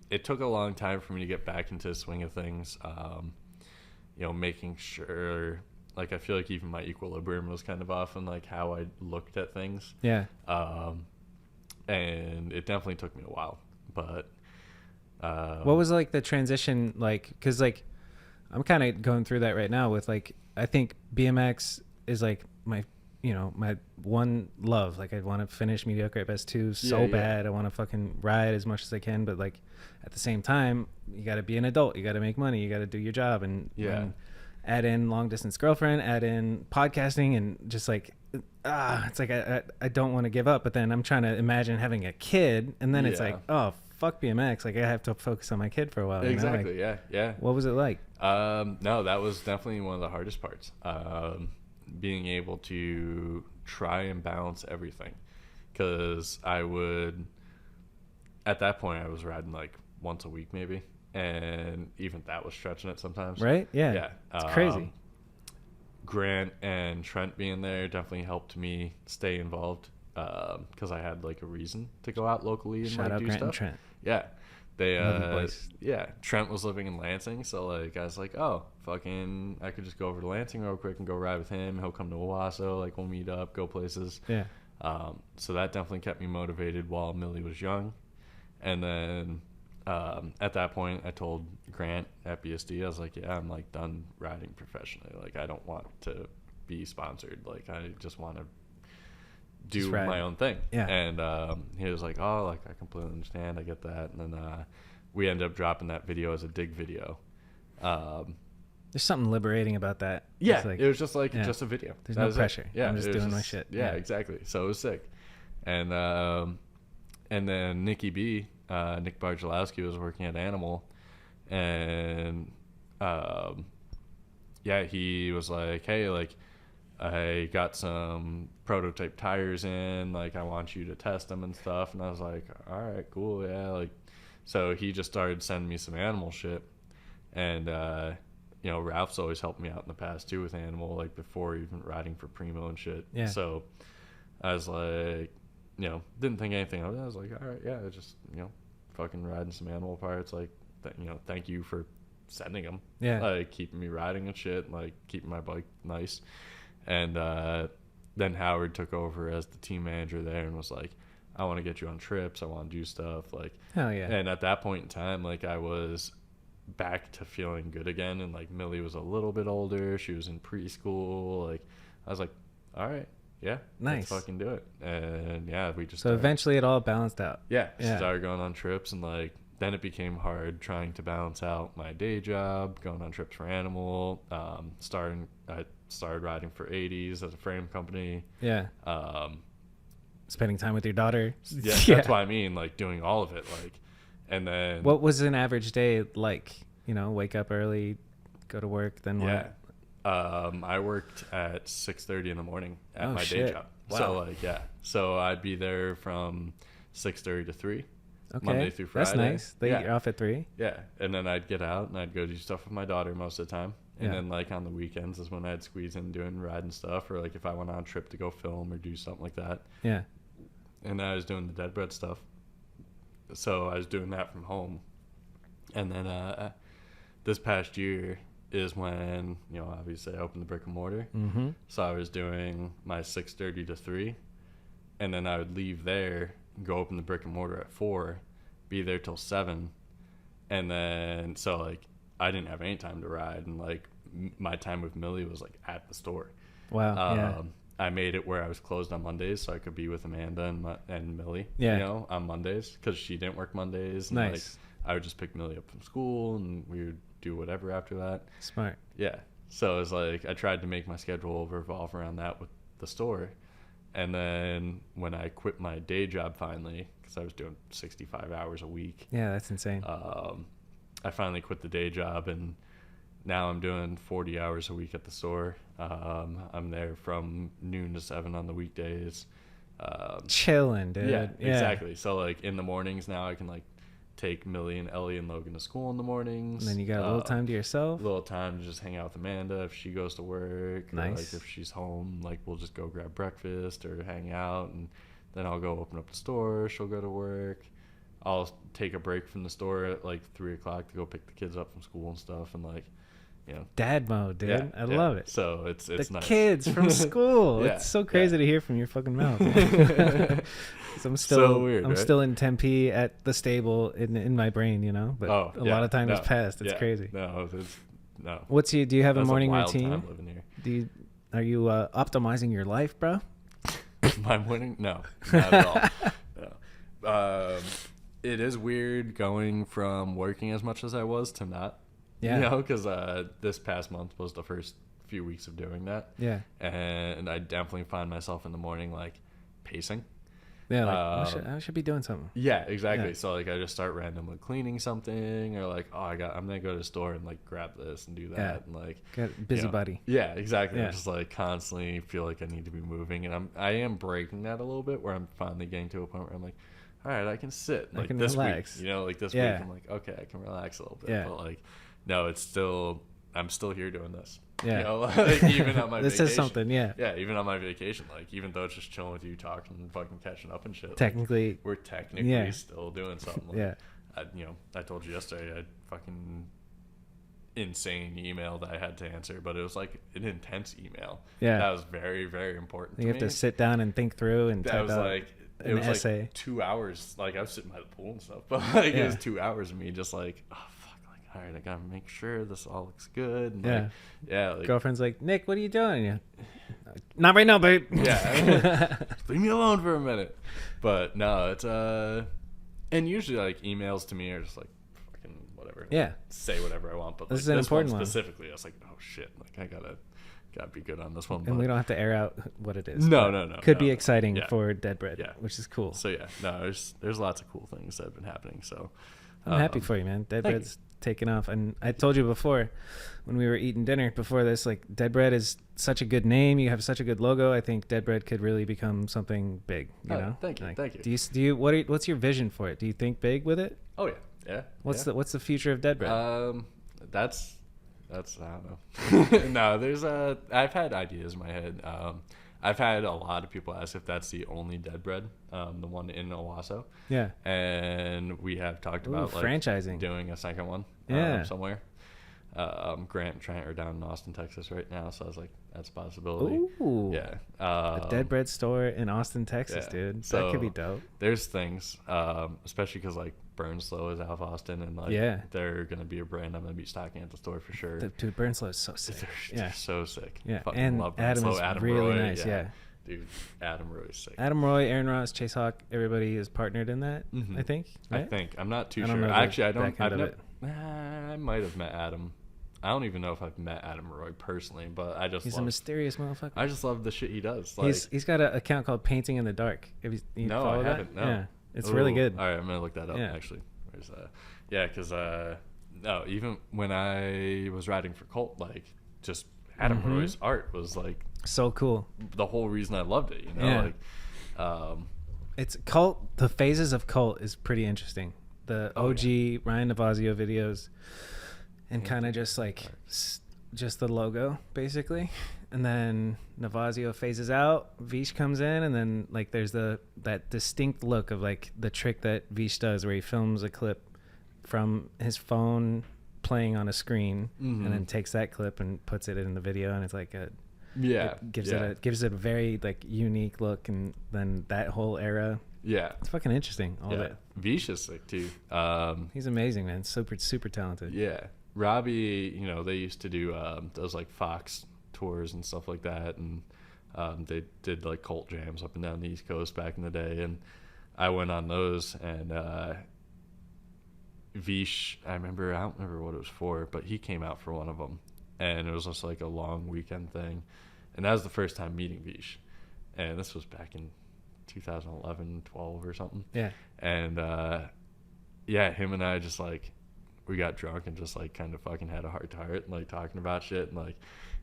it took a long time for me to get back into the swing of things, making sure, like, I feel like even my equilibrium was kind of off and like how I looked at things. And it definitely took me a while, but what was like the transition like? Because like I'm kind of going through that right now with like, I think BMX is like my one love. Like I want to finish Mediocre at Best 2 so bad. I want to fucking ride as much as I can, but like at the same time, you got to be an adult. You got to make money. You got to do your job, and add in long distance girlfriend, add in podcasting, and just like it's like I don't want to give up, but then I'm trying to imagine having a kid, and then it's like, oh fuck BMX, like I have to focus on my kid for a while. Exactly. Like, what was it like? No, that was definitely one of the hardest parts, being able to try and balance everything, because at that point I was riding like once a week maybe, and even that was stretching it sometimes, right? Yeah, it's crazy. Grant and Trent being there definitely helped me stay involved, because I had like a reason to go out locally and shout like out do Grant stuff. And Trent. Trent was living in Lansing, so like I was like, oh fucking, I could just go over to Lansing real quick and go ride with him. He'll come to Owasso, like we'll meet up, go places. So that definitely kept me motivated while Millie was young. And then at that point, I told Grant at BSD, I was like, yeah, I'm like done riding professionally. Like, I don't want to be sponsored. Like, I just want to do my own thing. Yeah. And he was like, oh, like, I completely understand. I get that. And then we ended up dropping that video as a dig video. There's something liberating about that. Yeah, like, it was just like just a video. There's no pressure. Yeah, I'm just doing my shit. Yeah, exactly. So it was sick. And then Nicky B, Nick Barjalowski, was working at Animal, and yeah, he was like, hey, like, I got some prototype tires in, like, I want you to test them and stuff. And I was like, all right, cool, yeah. Like, so he just started sending me some Animal shit. And you know, Ralph's always helped me out in the past too with Animal, like before even riding for Primo and shit. Yeah. So I was like, you know, didn't think anything of it. I was like, all right, yeah, just, you know, fucking riding some Animal parts. Like, you know, thank you for sending them. Yeah. Like, keeping me riding and shit, like keeping my bike nice. And then Howard took over as the team manager there and was like, I want to get you on trips. I want to do stuff. Like, hell yeah. And at that point in time, like, I was back to feeling good again. And like, Millie was a little bit older. She was in preschool. Like, I was like, all right, yeah, nice. Let's fucking do it. And yeah, we just so eventually it all balanced out. Yeah, started going on trips, and like then it became hard trying to balance out my day job, going on trips for Animal, I started riding for 80s as a frame company. Yeah. Spending time with your daughter. Yeah, that's what I mean, like doing all of it. Like, and then what was an average day like? You know, wake up early, go to work, then what? Yeah. I worked at 6:30 in the morning at my shit. day job. Wow. So like, yeah, so I'd be there from 6:30 to 3. Okay. Monday through Friday. That's nice. They get you off at 3. Yeah, and then I'd get out and I'd go do stuff with my daughter most of the time. And Yeah. then like on the weekends is when I'd squeeze in doing riding stuff, or like if I went on a trip to go film or do something like that. Yeah. And I was doing the dead bread stuff, so I was doing that from home. And then this past year is when, you know, obviously I opened the brick and mortar. Mm-hmm. So I was doing my 6:30 to 3, and then I would leave there, go open the brick and mortar at 4, be there till 7, and then so like I didn't have any time to ride, and like my time with Millie was like at the store. Wow. Yeah. I made it where I was closed on Mondays, so I could be with Amanda and Millie. Yeah. You know, on Mondays, because she didn't work Mondays. And Nice. Like, I would just pick Millie up from school, and we would do whatever after that. Smart. Yeah. So it was like I tried to make my schedule revolve around that with the store. And then when I quit my day job finally, because I was doing 65 hours a week. Yeah, that's insane. I finally quit the day job, and now I'm doing 40 hours a week at the store. I'm there from noon to 7 on the weekdays. Chilling, dude. Yeah, exactly. So like in the mornings now I can like take Millie and Ellie and Logan to school in the mornings. And then you got a little time to yourself. A little time to just hang out with Amanda if she goes to work. Nice. Or like if she's home, like we'll just go grab breakfast or hang out, and then I'll go open up the store. She'll go to work. I'll take a break from the store at like 3 o'clock to go pick the kids up from school and stuff, and like, you know, dad mode, dude. yeah, I love it. So it's the nice. Kids from school. Yeah, It's so crazy to hear from your fucking mouth. 'Cause I'm still So weird, I'm right? still in Tempe at the stable in my brain, you know. But a lot of time has passed. It's crazy. No. Do you have a That's morning wild routine? time living here. Are you optimizing your life, bro? My morning? No, not at all. No. It is weird going from working as much as I was to not. Yeah. You know, because this past month was the first few weeks of doing that. Yeah. And I definitely find myself in the morning like pacing. Yeah, like I should be doing something. Yeah, exactly. Yeah. So like I just start randomly cleaning something, or like, I'm gonna go to the store and like grab this and do that. Yeah. And like Got busybody. Yeah, exactly. Yeah. I just like constantly feel like I need to be moving, and I am breaking that a little bit, where I'm finally getting to a point where I'm like, all right, I can sit. Like, I can this relax. week, you know, like this Yeah. week I'm like, okay, I can relax a little bit. Yeah. But like, no, I'm still here doing this. Yeah. You know, like even on my This vacation. is something, yeah. Yeah, even on my vacation, like even though it's just chilling with you, talking and fucking catching up and shit. like, Technically. we're technically Yeah. still doing something. Like, Yeah. I told you yesterday, I fucking insane email that I had to answer, but it was like an intense email. Yeah. That was very, very important You to have me. to sit down and think through and That type was out like, it an was essay. like 2 hours. Like I was sitting by the pool and stuff, but like Yeah. it was 2 hours of me just like, oh fuck, like all right, I gotta make sure this all looks good. And Yeah. like, yeah, like, Girlfriend's like, Nick, what are you doing? Yeah. Not right now, babe. yeah, leave me alone for a minute. But no, it's and usually like emails to me are just like fucking whatever. Yeah. Say whatever I want, but This like, is an this important one one. specifically, I was like, oh shit, like I gotta be good on this one. And but- we don't have to air out what it is. No, but no, no. Could no, be no. exciting Yeah. for Dead Bread, Yeah. which is cool. So yeah, no, there's lots of cool things that have been happening. So I'm happy for you, man. Dead thank Bread's taken off. And I told you before when we were eating dinner before this, like Dead Bread is such a good name. You have such a good logo. I think Dead Bread could really become something big, you Oh, know? thank you, Like, thank you. Do you what's your vision for it? Do you think big with it? Oh yeah, yeah. What's the future of Dead Bread? That's I don't know. No, there's I've had ideas in my head. I've had a lot of people ask if that's the only Dead Bread, the one in Owasso. Yeah. And we have talked about like franchising. doing a second one Yeah. somewhere. Grant and Trent are down in Austin, Texas right now, so I was like, that's a possibility. Ooh. Yeah. A Dead Bread store in Austin, Texas, yeah. dude. So that could be dope. There's things, especially because like Burnslow is out of Austin, and like Yeah. they're gonna be a brand I'm gonna be stocking at the store for sure. Dude, Burnslow is so sick. They're Yeah. so sick. Yeah. Fucking And love Adam Burnslow. is really Roy, nice. Yeah. Dude, Adam Roy's sick. Adam Roy, Aaron Ross, Chase Hawk, everybody is partnered in that, Mhm. I think. I Right? think I'm not too I don't sure. know the Actually, I don't. back end I've of never, I might have met Adam. I don't even know if I've met Adam Roy personally, but I just He's a love, mysterious motherfucker. I just love the shit he does. Like, He's got an account called Painting in the Dark. Have you No, follow I that? haven't, no. Yeah, it's really Ooh, good. All right, I'm gonna look that up. Yeah. Actually, where's yeah, because no, even when I was writing for Colt, like just Adam Mhm. Roy's art was like So cool. the whole reason I loved it. You know, Yeah. like It's Cult. The phases of Cult is pretty interesting. The Oh, OG Ryan Navazio videos, and Yeah. kind of just like just the logo basically, and then Navazio phases out. Vish comes in, and then like there's that distinct look of like the trick that Vish does, where he films a clip from his phone playing on a screen, and then Mhm. takes that clip and puts it in the video, and it's like yeah, it gives yeah, it a very like unique look, and then that whole era. yeah. It's fucking interesting. All of Yeah, it. Vish is sick too. He's amazing, man. Super talented. Yeah, Robbie, you know, they used to do those like Fox tours and stuff like that, and they did like cult jams up and down the East Coast back in the day, and I went on those, and Vish, I don't remember what it was for, but he came out for one of them, and it was just like a long weekend thing, and that was the first time meeting Vish, and this was back in 2011, 12 or something. Yeah. And yeah, him and I just like we got drunk and just like kind of fucking had a heart to heart and like talking about shit, and like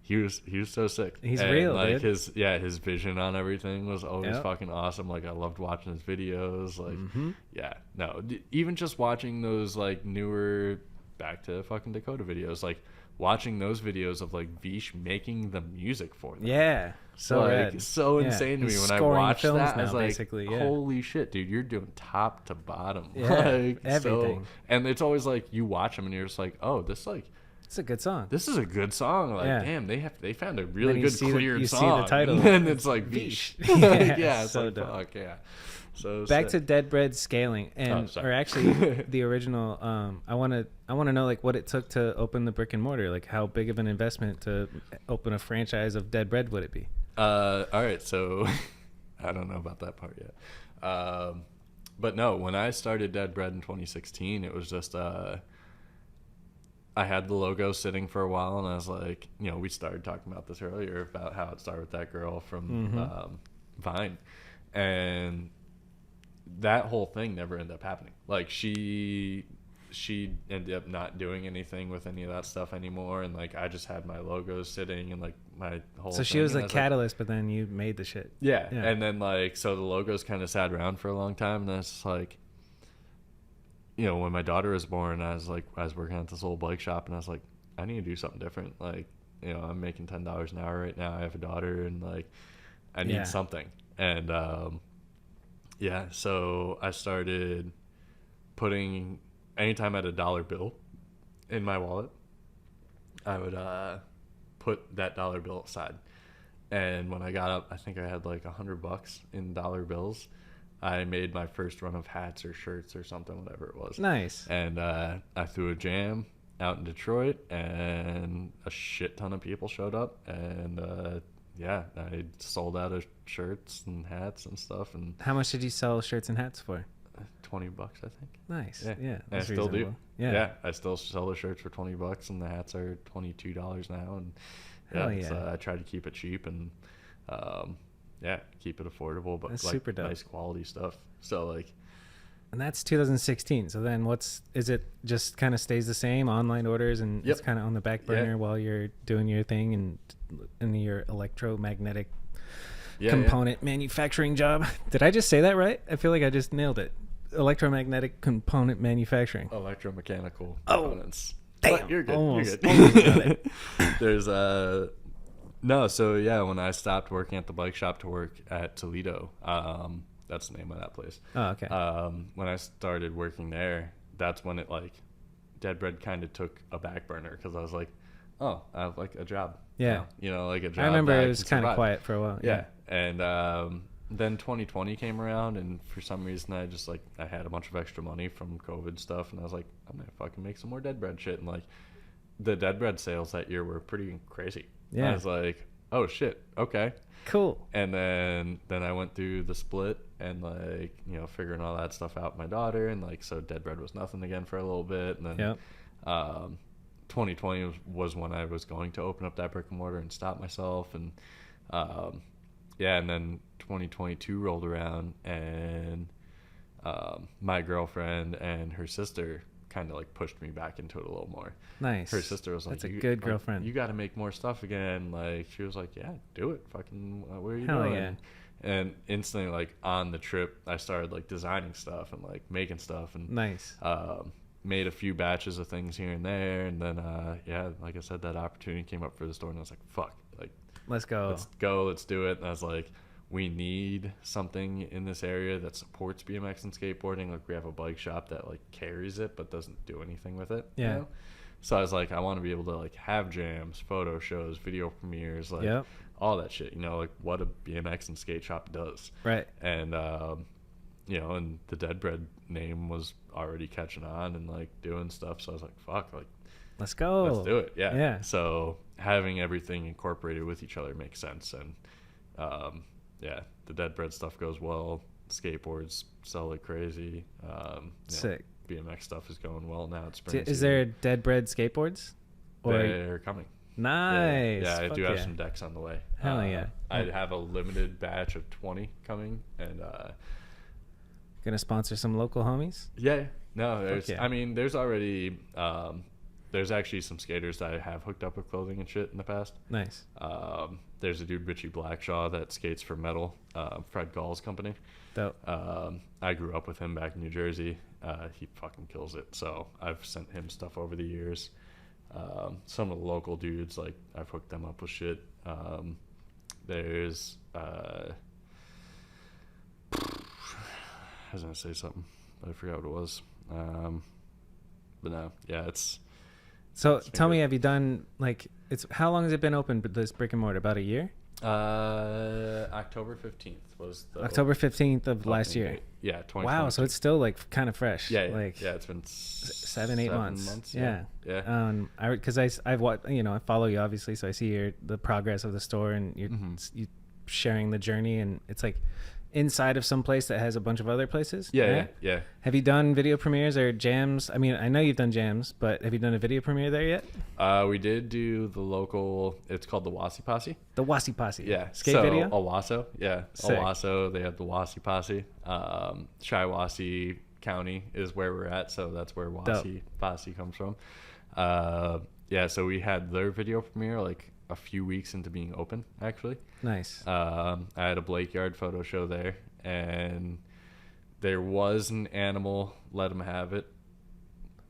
he was so sick. He's and, real, like dude. his vision on everything was always Yep. fucking awesome. Like I loved watching his videos. Like Mhm. yeah, no, even just watching those like newer Back to fucking Dakota videos, like watching those videos of like Vish making the music for them. Yeah. So like, rad. so Yeah. insane to me He's when I scoring watched films that. I was now, like, basically, yeah. holy shit, dude, you're doing top to bottom. Yeah, like, everything. So, and it's always like you watch them and you're just like, oh, this It's a good song. is a good song. Like, Yeah. damn, they found a Then really you good see cleared you see song. the title. And then it's like Vish. Vish. Yeah, it's so like dope. fuck yeah. So Back to sick. Dead Bread scaling, Oh, and sorry. or actually the original. I want to know like what it took to open the brick and mortar. Like how big of an investment to open a franchise of Dead Bread would it be? All right, so I don't know about that part yet. But no, when I started Dead Bread in 2016, it was just I had the logo sitting for a while, and I was like, you know, we started talking about this earlier about how it started with that girl from Vine, and that whole thing never ended up happening. Like she ended up not doing anything with any of that stuff anymore, and like I just had my logos sitting and like my whole So she thing, was and the I like, catalyst, but then you made the shit. yeah. Yeah. And then like so the logos kind of sat around for a long time, and then it's just like, you know, when my daughter was born, I was working at this old bike shop, and I was like, I need to do something different. Like, you know, I'm making $10 an hour right now. I have a daughter, and like I need Yeah. something. And yeah, so I started putting anytime I had a dollar bill in my wallet, I would put that dollar bill aside. And when I got up, I think I had like $100 in dollar bills. I made my first run of hats or shirts or something, whatever it was. Nice. And I threw a jam out in Detroit, and a shit ton of people showed up. And yeah, I sold out of shirts and hats and stuff. And How much did you sell shirts and hats for? $20, I think. Nice. Yeah, Yeah. and I still do. reasonable. Yeah, I still sell the shirts for $20, and the hats are $22 now. And Hell yeah. So I try to keep it cheap and yeah, keep it affordable, but That's like super dope. nice quality stuff. So like, And that's 2016. So then is it just kind of stays the same, online orders, and Yep. it's kind of on the back burner while you're doing your thing and in your electromagnetic component manufacturing job? Did I just say that right? I feel like I just nailed it. Electromagnetic component manufacturing. electromechanical Oh, components. damn. But you're good. Almost You're got good. it. There's no, so yeah, when I stopped working at the bike shop to work at Toledo, that's the name of that place. Oh, okay. When I started working there, that's when it like Dead Bread kind of took a back burner, because I was like, oh, I have like a job. Yeah. now, you know, like a job. I remember that it was can kind of survive. quiet for a while. Yeah. And then 2020 came around, and for some reason I just like, I had a bunch of extra money from COVID stuff, and I was like, I'm gonna fucking make some more Dead Bread shit. And like, the Dead Bread sales that year were pretty crazy. Yeah. I was like, oh shit, okay. Cool. And then I went through the split and like, you know, figuring all that stuff out with my daughter, and like, so Dead Bread was nothing again for a little bit. And then Yep. 2020 was when I was going to open up that brick and mortar and stop myself. And yeah, and then 2022 rolled around, and my girlfriend and her sister kind of like pushed me back into it a little more. Nice. Her sister was like, That's a good like, girlfriend. you got to make more stuff again. Like, she was like, yeah, do it. Fucking, what are you Hell doing? yeah. And instantly, like, on the trip, I started like designing stuff and like making stuff, and Nice. made a few batches of things here and there. And then yeah, like I said, that opportunity came up for the store, and I was like, fuck, like, Let's go. let's do it. And I was like, we need something in this area that supports BMX and skateboarding. Like, we have a bike shop that like carries it but doesn't do anything with it. Yeah. You know? So I was like, I want to be able to like have jams, photo shows, video premieres, like Yep. all that shit, you know, like what a BMX and skate shop does. Right. And you know, and the Dead Bread name was already catching on and like doing stuff. So I was like, fuck, like, Let's go. let's do it. Yeah. Yeah. So having everything incorporated with each other makes sense. And yeah, the Dead Bread stuff goes well. Skateboards sell like crazy. You know, Sick. BMX stuff is going well now. It's spring Is there Dead Bread skateboards? They're coming. Nice. Yeah, I Fuck do have yeah. some decks on the way. Hell yeah. I have a limited batch of 20 coming, and Gonna sponsor some local homies? yeah, no, there's. yeah. I mean, there's already. There's actually some skaters that I have hooked up with clothing and shit in the past. Nice. There's a dude, Richie Blackshaw, that skates for Metal, Fred Gall's company. Dope. I grew up with him back in New Jersey. He fucking kills it. So I've sent him stuff over the years. Some of the local dudes, like, I've hooked them up with shit. There's I was gonna say something, but I forgot what it was. But no, yeah, it's. So It's been tell me, good. have you done like how long has it been open? This brick and mortar, about a year? October 15th was the October 15th of last opening year. date. Yeah, 2022. Wow, so it's still like kind of fresh. yeah, like yeah, it's been 7-8 months. Yeah. yeah. Because I've watched, I follow you obviously, so I see the progress of the store, and you're you sharing the journey, and it's like inside of some place that has a bunch of other places. Yeah. Have you done video premieres or jams? I mean, I know you've done jams, but have you done a video premiere there yet? We did do the local. It's called the Wasi Posse. The Wasi Posse. Yeah, Skate so video. Owasso. Yeah, Sick. Owasso. They have the Wasi Posse. Shiawassee County is where we're at, so that's where Wasi Posse comes from. Yeah, so we had their video premiere like a few weeks into being open, actually. Nice. I had a Blake Yard photo show there, and there was an animal. Let him have it.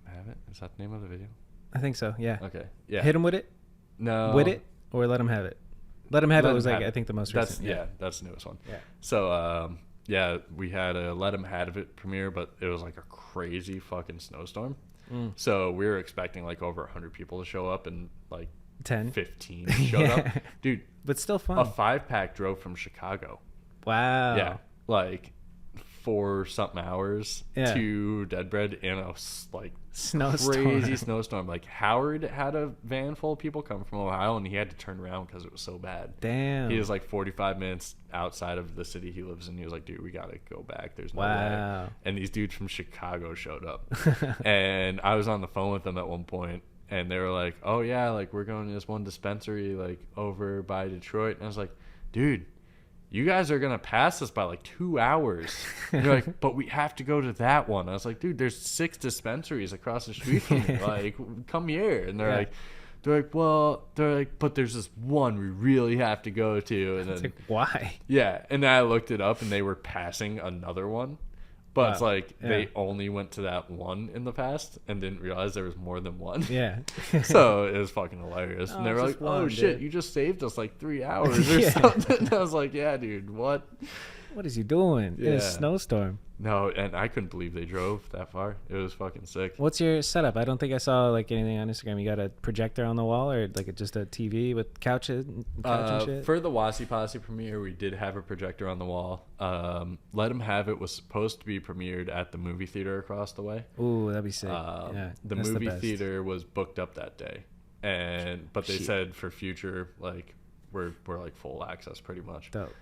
Have it? Is that the name of the video? I think so. Yeah. Okay. Yeah. Hit him with it. No. With it, or let him have it. Let him have Let it him was like have it. I think the most That's recent. yeah. That's the newest one. Yeah. So yeah, we had a Let 'Em Have It premiere, but it was like a crazy fucking snowstorm. So we were expecting like over 100 people to show up, and like 15 showed up. Dude, but still fun. A 5-pack drove from Chicago. Wow. Yeah, like 4 something hours to Deadbread in a like crazy snowstorm. Like Howard had a van full of people come from Ohio, and he had to turn around because it was so bad. Damn. He was like 45 minutes outside of the city he lives in. He was like, dude, we gotta go back. There's no way. And these dudes from Chicago showed up, and I was on the phone with them at one point, and they were like, oh yeah, like we're going to this one dispensary like over by Detroit. And I was like, dude, you guys are going to pass us by like 2 hours. And they're like, but we have to go to that one. I was like, dude, there's 6 dispensaries across the street from me. Like, come here. And they're like, but there's this one we really have to go to. And then, it's like, why? Yeah. And then I looked it up, and they were passing another one. But it's like they only went to that one in the past and didn't realize there was more than one. Yeah. So it was fucking hilarious. And they were like, oh, shit, you just saved us like 3 hours or something. And I was like, yeah, dude, what? What is he doing in a snowstorm? No, and I couldn't believe they drove that far. It was fucking sick. What's your setup? I don't think I saw like anything on Instagram. You got a projector on the wall, or like just a TV with couch and shit? For the Wasi Posse premiere, we did have a projector on the wall. Let 'Em Have It was supposed to be premiered at the movie theater across the way. Ooh, that'd be sick. The movie theater was booked up that day, but they said for future, like we're like full access pretty much. Dope.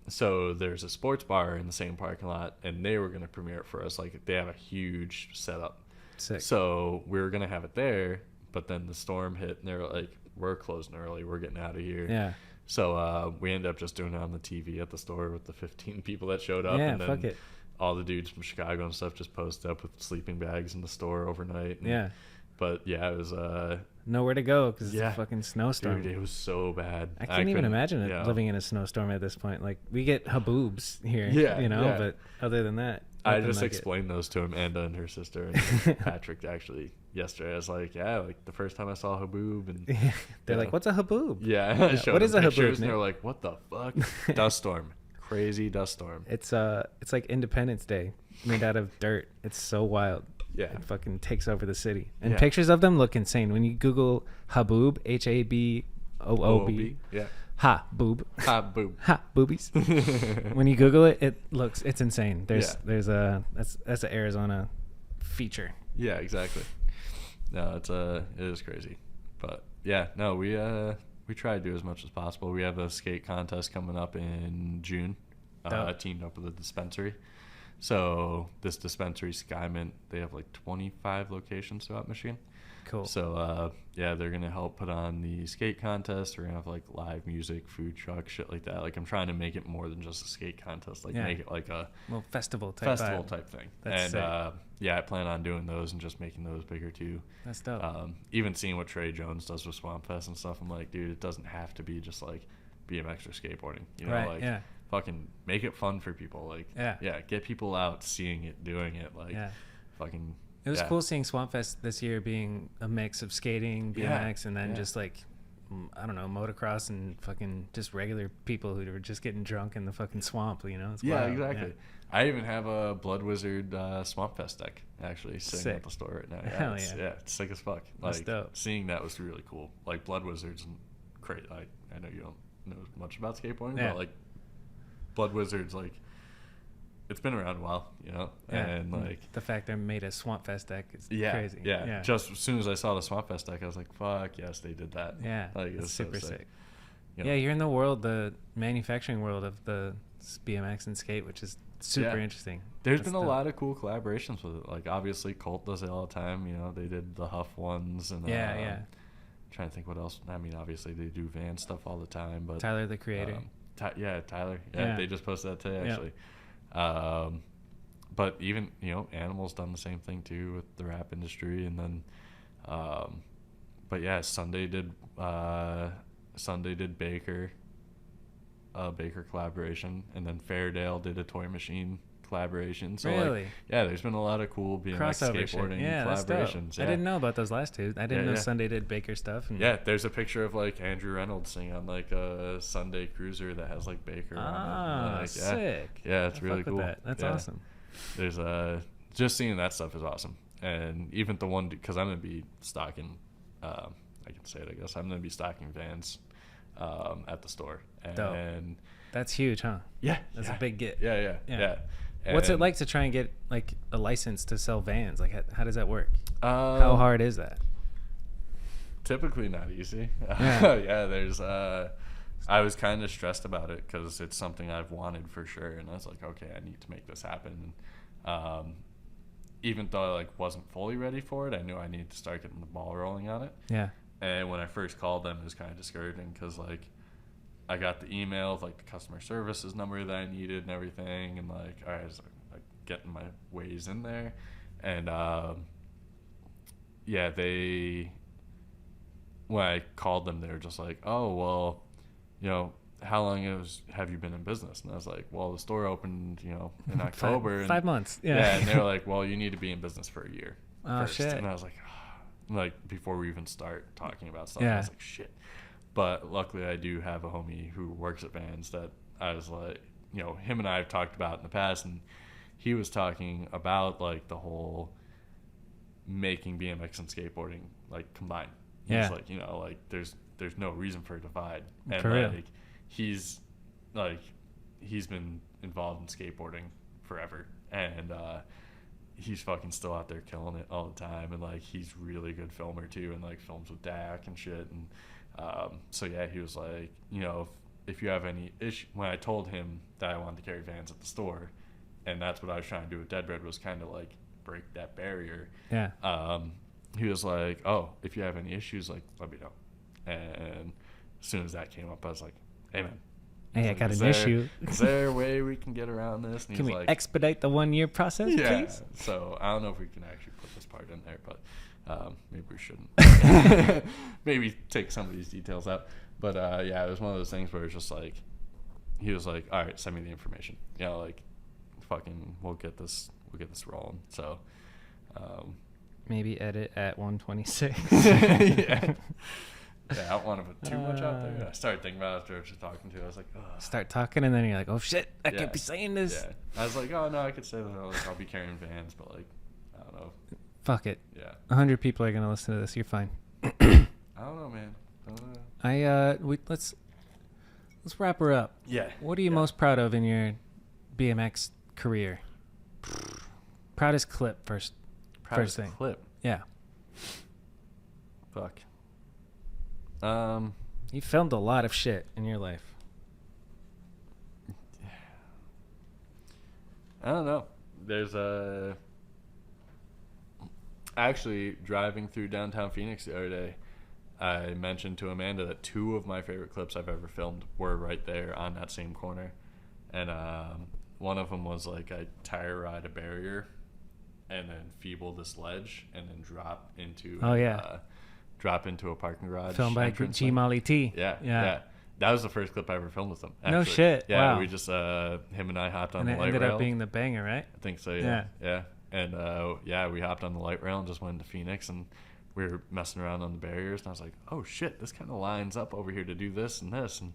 So there's a sports bar in the same parking lot, and they were going to premiere it for us. Like they have a huge setup. Sick. So we were going to have it there, but then the storm hit, and they were like, we're closing early. We're getting out of here. Yeah. So we ended up just doing it on the TV at the store with the 15 people that showed up. Yeah, and then fuck it. all the dudes from Chicago and stuff just posted up with sleeping bags in the store overnight. And, but yeah, it was nowhere to go because it's a fucking snowstorm. Dude, it was so bad. I can't even imagine living in a snowstorm at this point. Like we get haboobs here, but other than that, I just explained those to Amanda and her sister and Patrick actually yesterday. I was like, like the first time I saw a haboob, and they're like, "What's a haboob?" Yeah, I showed what is a pictures, haboob? And they're like, "What the fuck?" Dust storm, crazy dust storm. It's like Independence Day made out of dirt. It's so wild. Yeah. It fucking takes over the city. And pictures of them look insane. When you Google haboob, HABOOB. Yeah. Ha boob. Ha boob. Ha boobies. When you Google it, it's insane. That's an Arizona feature. Yeah, exactly. No, it is crazy. But yeah, no, we try to do as much as possible. We have a skate contest coming up in June. Teamed up with a dispensary. So this dispensary, Skymint, they have like 25 locations throughout Michigan. Cool. So they're gonna help put on the skate contest. We're gonna have like live music, food truck, shit like that. Like I'm trying to make it more than just a skate contest. Like make it like a festival type thing. That's sick. I plan on doing those and just making those bigger too. That's dope. Even seeing what Trey Jones does with Swamp Fest and stuff, I'm like, dude, it doesn't have to be just like BMX or skateboarding. You know, fucking make it fun for people. Like, get people out seeing it, doing it. Like, fucking. It was cool seeing Swamp Fest this year being a mix of skating, BMX, and then just like, I don't know, motocross and fucking just regular people who were just getting drunk in the fucking swamp. You know? It's wild. Exactly. Yeah. I even have a Blood Wizard Swamp Fest deck actually sitting at the store right now. Hell it's sick as fuck. Like seeing that was really cool. Like Blood Wizards and great. I know you don't know much about skateboarding, but like. Blood Wizards, like, it's been around a while, you know? And, like... The fact they made a Swamp Fest deck is crazy. Yeah. Just as soon as I saw the Swamp Fest deck, I was like, fuck, yes, they did that. Yeah, like, it's super sick. You know? Yeah, you're in the world, the manufacturing world of the BMX and skate, which is super interesting. There's been a lot of cool collaborations with it. Like, obviously, Colt does it all the time. You know, they did the Huff ones. And trying to think what else. I mean, obviously, they do van stuff all the time. But Tyler, the Creator. Tyler. Yeah, they just posted that today, actually. But even, you know, Animal's done the same thing, too, with the rap industry. And then, but yeah, Sunday did Baker, Baker collaboration. And then Fairdale did a Toy Machine collaborations. So Really? like, yeah, there's been a lot of cool BMX Crossover shit. skateboarding Yeah, that's dope. collaborations. I didn't know about those last two. I didn't know yeah. Sunday did Baker stuff. And Yeah, there's a picture of like Andrew Reynolds sitting on like a Sunday Cruiser that has like Baker on it. Like, sick. Yeah, it's I really fuck with cool. that. That's Yeah. awesome. There's just seeing that stuff is awesome. And even the one, because I'm gonna be stocking, I can say it, I guess I'm gonna be stocking Vans at the store. And Dope. That's huge, huh? yeah, That's a big get. Yeah. What's it And, like to try and get like a license to sell Vans? Like, how does that work? Um, How hard is that? Typically not easy. Yeah. There's I was kind of stressed about it because it's something I've wanted for sure, and I was like, okay, I need to make this happen. Even though I like wasn't fully ready for it, I knew I needed to start getting the ball rolling on it. Yeah. And when I first called them, it was kind of discouraging because like I got the email of like the customer services number that I needed and everything, and like all right, I was like getting my ways in there, and yeah, when I called them, they were just like, oh well, you know, how long have you been in business? And I was like, well, the store opened, you know, in October. 5 months. Yeah. Yeah, and they were like, well, you need to be in business for a year first. Shit. And I was like, like before we even start talking about stuff, Yeah. I was like, shit. But luckily, I do have a homie who works at Vans that I was like, you know, him and I have talked about in the past, and he was talking about like the whole making BMX and skateboarding like combined. He's Yeah. like, you know, like there's no reason for a divide, and For real. like he's been involved in skateboarding forever, and he's fucking still out there killing it all the time, and like he's really good filmer too, and like films with Dak and shit. And so yeah, he was like, you know, if you have any issue, when I told him that I wanted to carry Vans at the store, and that's what I was trying to do with Deadbread, was kind of like break that barrier. Yeah. He was like, oh, if you have any issues, like let me know. And as soon as that came up, I was like, hey man, Hey, I got an issue. Is there a way we can get around this? And Can he's we like, expedite the 1 year process, yeah. please? So I don't know if we can actually put this part in there, but maybe we shouldn't. Maybe take some of these details out. But yeah, it was one of those things where it's just like, he was like, all right, send me the information. You know, like, fucking, we'll get this rolling. So, Maybe edit at 126. yeah. Yeah, I don't want to put too much out there. I started thinking about it after I was talking to you. I was like, ugh. Start talking, and then you're like, oh shit, I Yeah. can't be saying this. Yeah. I was like, oh no, I could say that. Like, I'll be carrying Vans, but like, I don't know. Fuck it. Yeah. 100 people are gonna listen to this. You're fine. I don't know, man. Let's wrap her up. Yeah. What are you Yeah. most proud of in your BMX career? Proudest clip first. Proudest thing. clip. Yeah. Fuck. You filmed a lot of shit in your life. I don't know. There's actually driving through downtown Phoenix the other day, I mentioned to Amanda that 2 of my favorite clips I've ever filmed were right there on that same corner, and one of them was like I tire ride a barrier, and then feeble this ledge, and then drop into a parking garage. Filmed by entrance G thing. Molly T. Yeah. That was the first clip I ever filmed with him. No actually. shit. Yeah, Wow. we just him and I hopped on And the it light ended rail. up being the banger, right? I think so. Yeah. And we hopped on the light rail and just went to Phoenix, and we were messing around on the barriers, and I was like, oh shit, this kind of lines up over here to do this and this, and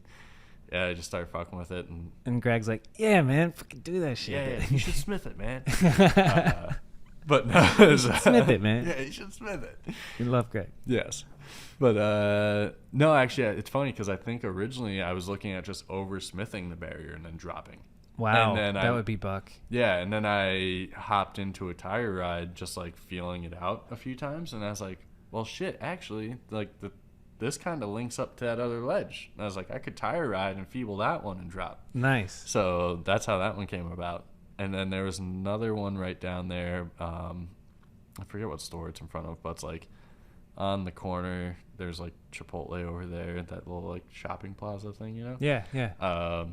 yeah, I just started fucking with it, And Greg's like, yeah, man, fucking do that shit. yeah, you should smith it, man. But no, it was, Smith it, man. Yeah, you should smith it. You love Greg. Yes. But no, actually, it's funny because I think originally I was looking at just over smithing the barrier and then dropping. Wow, And then that would be Buck. Yeah, and then I hopped into a tire ride just like feeling it out a few times, and I was like, well, shit, actually, like this kind of links up to that other ledge. And I was like, I could tire ride and feeble that one and drop. Nice. So that's how that one came about. And then there was another one right down there. I forget what store it's in front of, but it's like on the corner. There's like Chipotle over there, that little like shopping plaza thing, you know? Yeah.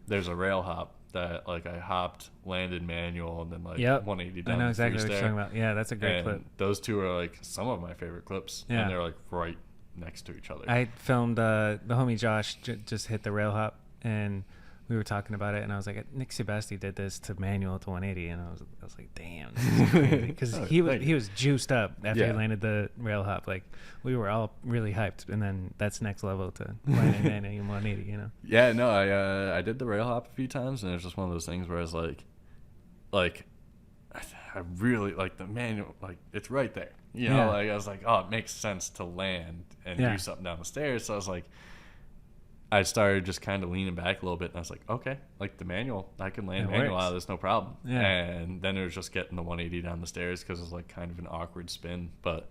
There's a rail hop that like I hopped, landed manual, and then like Yep. 180 I down. know exactly what three you're stair. talking about. Yeah, that's a great And clip. those two are like some of my favorite clips. Yeah. And they're like right next to each other. I filmed the homie Josh just hit the rail hop, and we were talking about it, and I was like, Nick Seabasty did this to manual to 180, and I was like, damn, this is crazy, because he was juiced up after he landed the rail hop. Like, we were all really hyped, and then that's next level to landing manual 180, you know? Yeah, no, I did the rail hop a few times, and it was just one of those things where I was like, I really like the manual, like it's right there, you know. Like I was like, oh, it makes sense to land and do something down the stairs. So I was like, I started just kind of leaning back a little bit, and I was like, okay, like the manual, I can land manual out of this, no problem. And then it was just getting the 180 down the stairs because it was like kind of an awkward spin, but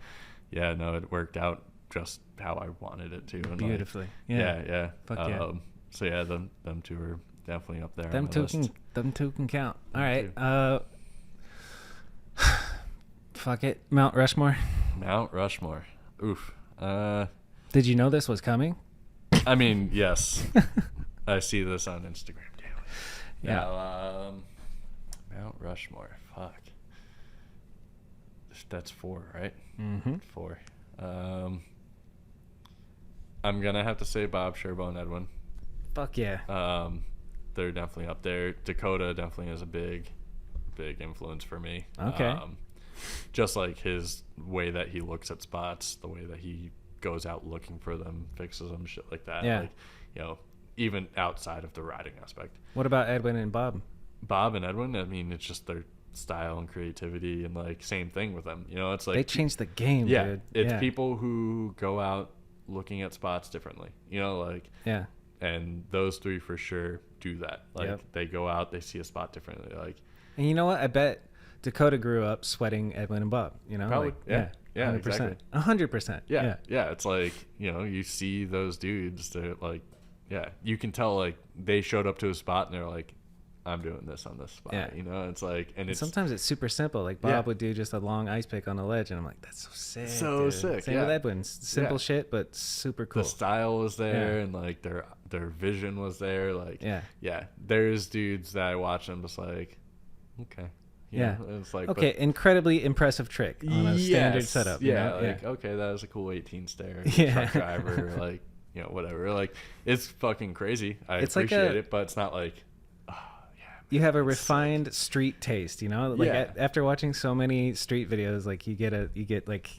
yeah, no, it worked out just how I wanted it to. And beautifully. Like, Fuck yeah. So yeah, them two are definitely up there. Them two can count. All right. Fuck it. Mount Rushmore. Mount Rushmore. Oof. Did you know this was coming? I mean, yes. I see this on Instagram daily. Yeah. Now, Mount Rushmore. Fuck. That's 4, right? Mm-hmm. 4. I'm gonna have to say Bob, Sherbo, and Edwin. Fuck yeah. They're definitely up there. Dakota definitely is a big influence for me. Okay. Just like his way that he looks at spots, the way that he goes out looking for them, fixes them, shit like that. Yeah. Like, you know, even outside of the riding aspect. What about Edwin and Bob? Bob and Edwin, I mean, it's just their style and creativity, and like same thing with them. You know, it's like they changed the game, dude. It's people who go out looking at spots differently. You know, like and those 3 for sure do that. Like they go out, they see a spot differently. Like, and you know what? I bet Dakota grew up sweating Edwin and Bob. You know, probably. Like, 100%. Exactly. 100%. Yeah. It's like, you know, you see those dudes that like, you can tell like they showed up to a spot and they're like, I'm doing this on this spot. You know, it's like, and it's sometimes it's super simple. Like Bob would do just a long ice pick on the ledge, and I'm like, that's so sick. So sick. Same with Edwin. Simple shit, but super cool. The style was there, and like their vision was there. Like, there's dudes that I watch them just like, okay. It's like, okay, incredibly impressive trick on a standard setup. Okay, that was a cool 18 stair. Truck driver, like, you know, whatever. Like, it's fucking crazy. I appreciate it, but it's not like, you have a refined street taste, you know? Like after watching so many street videos, like you get like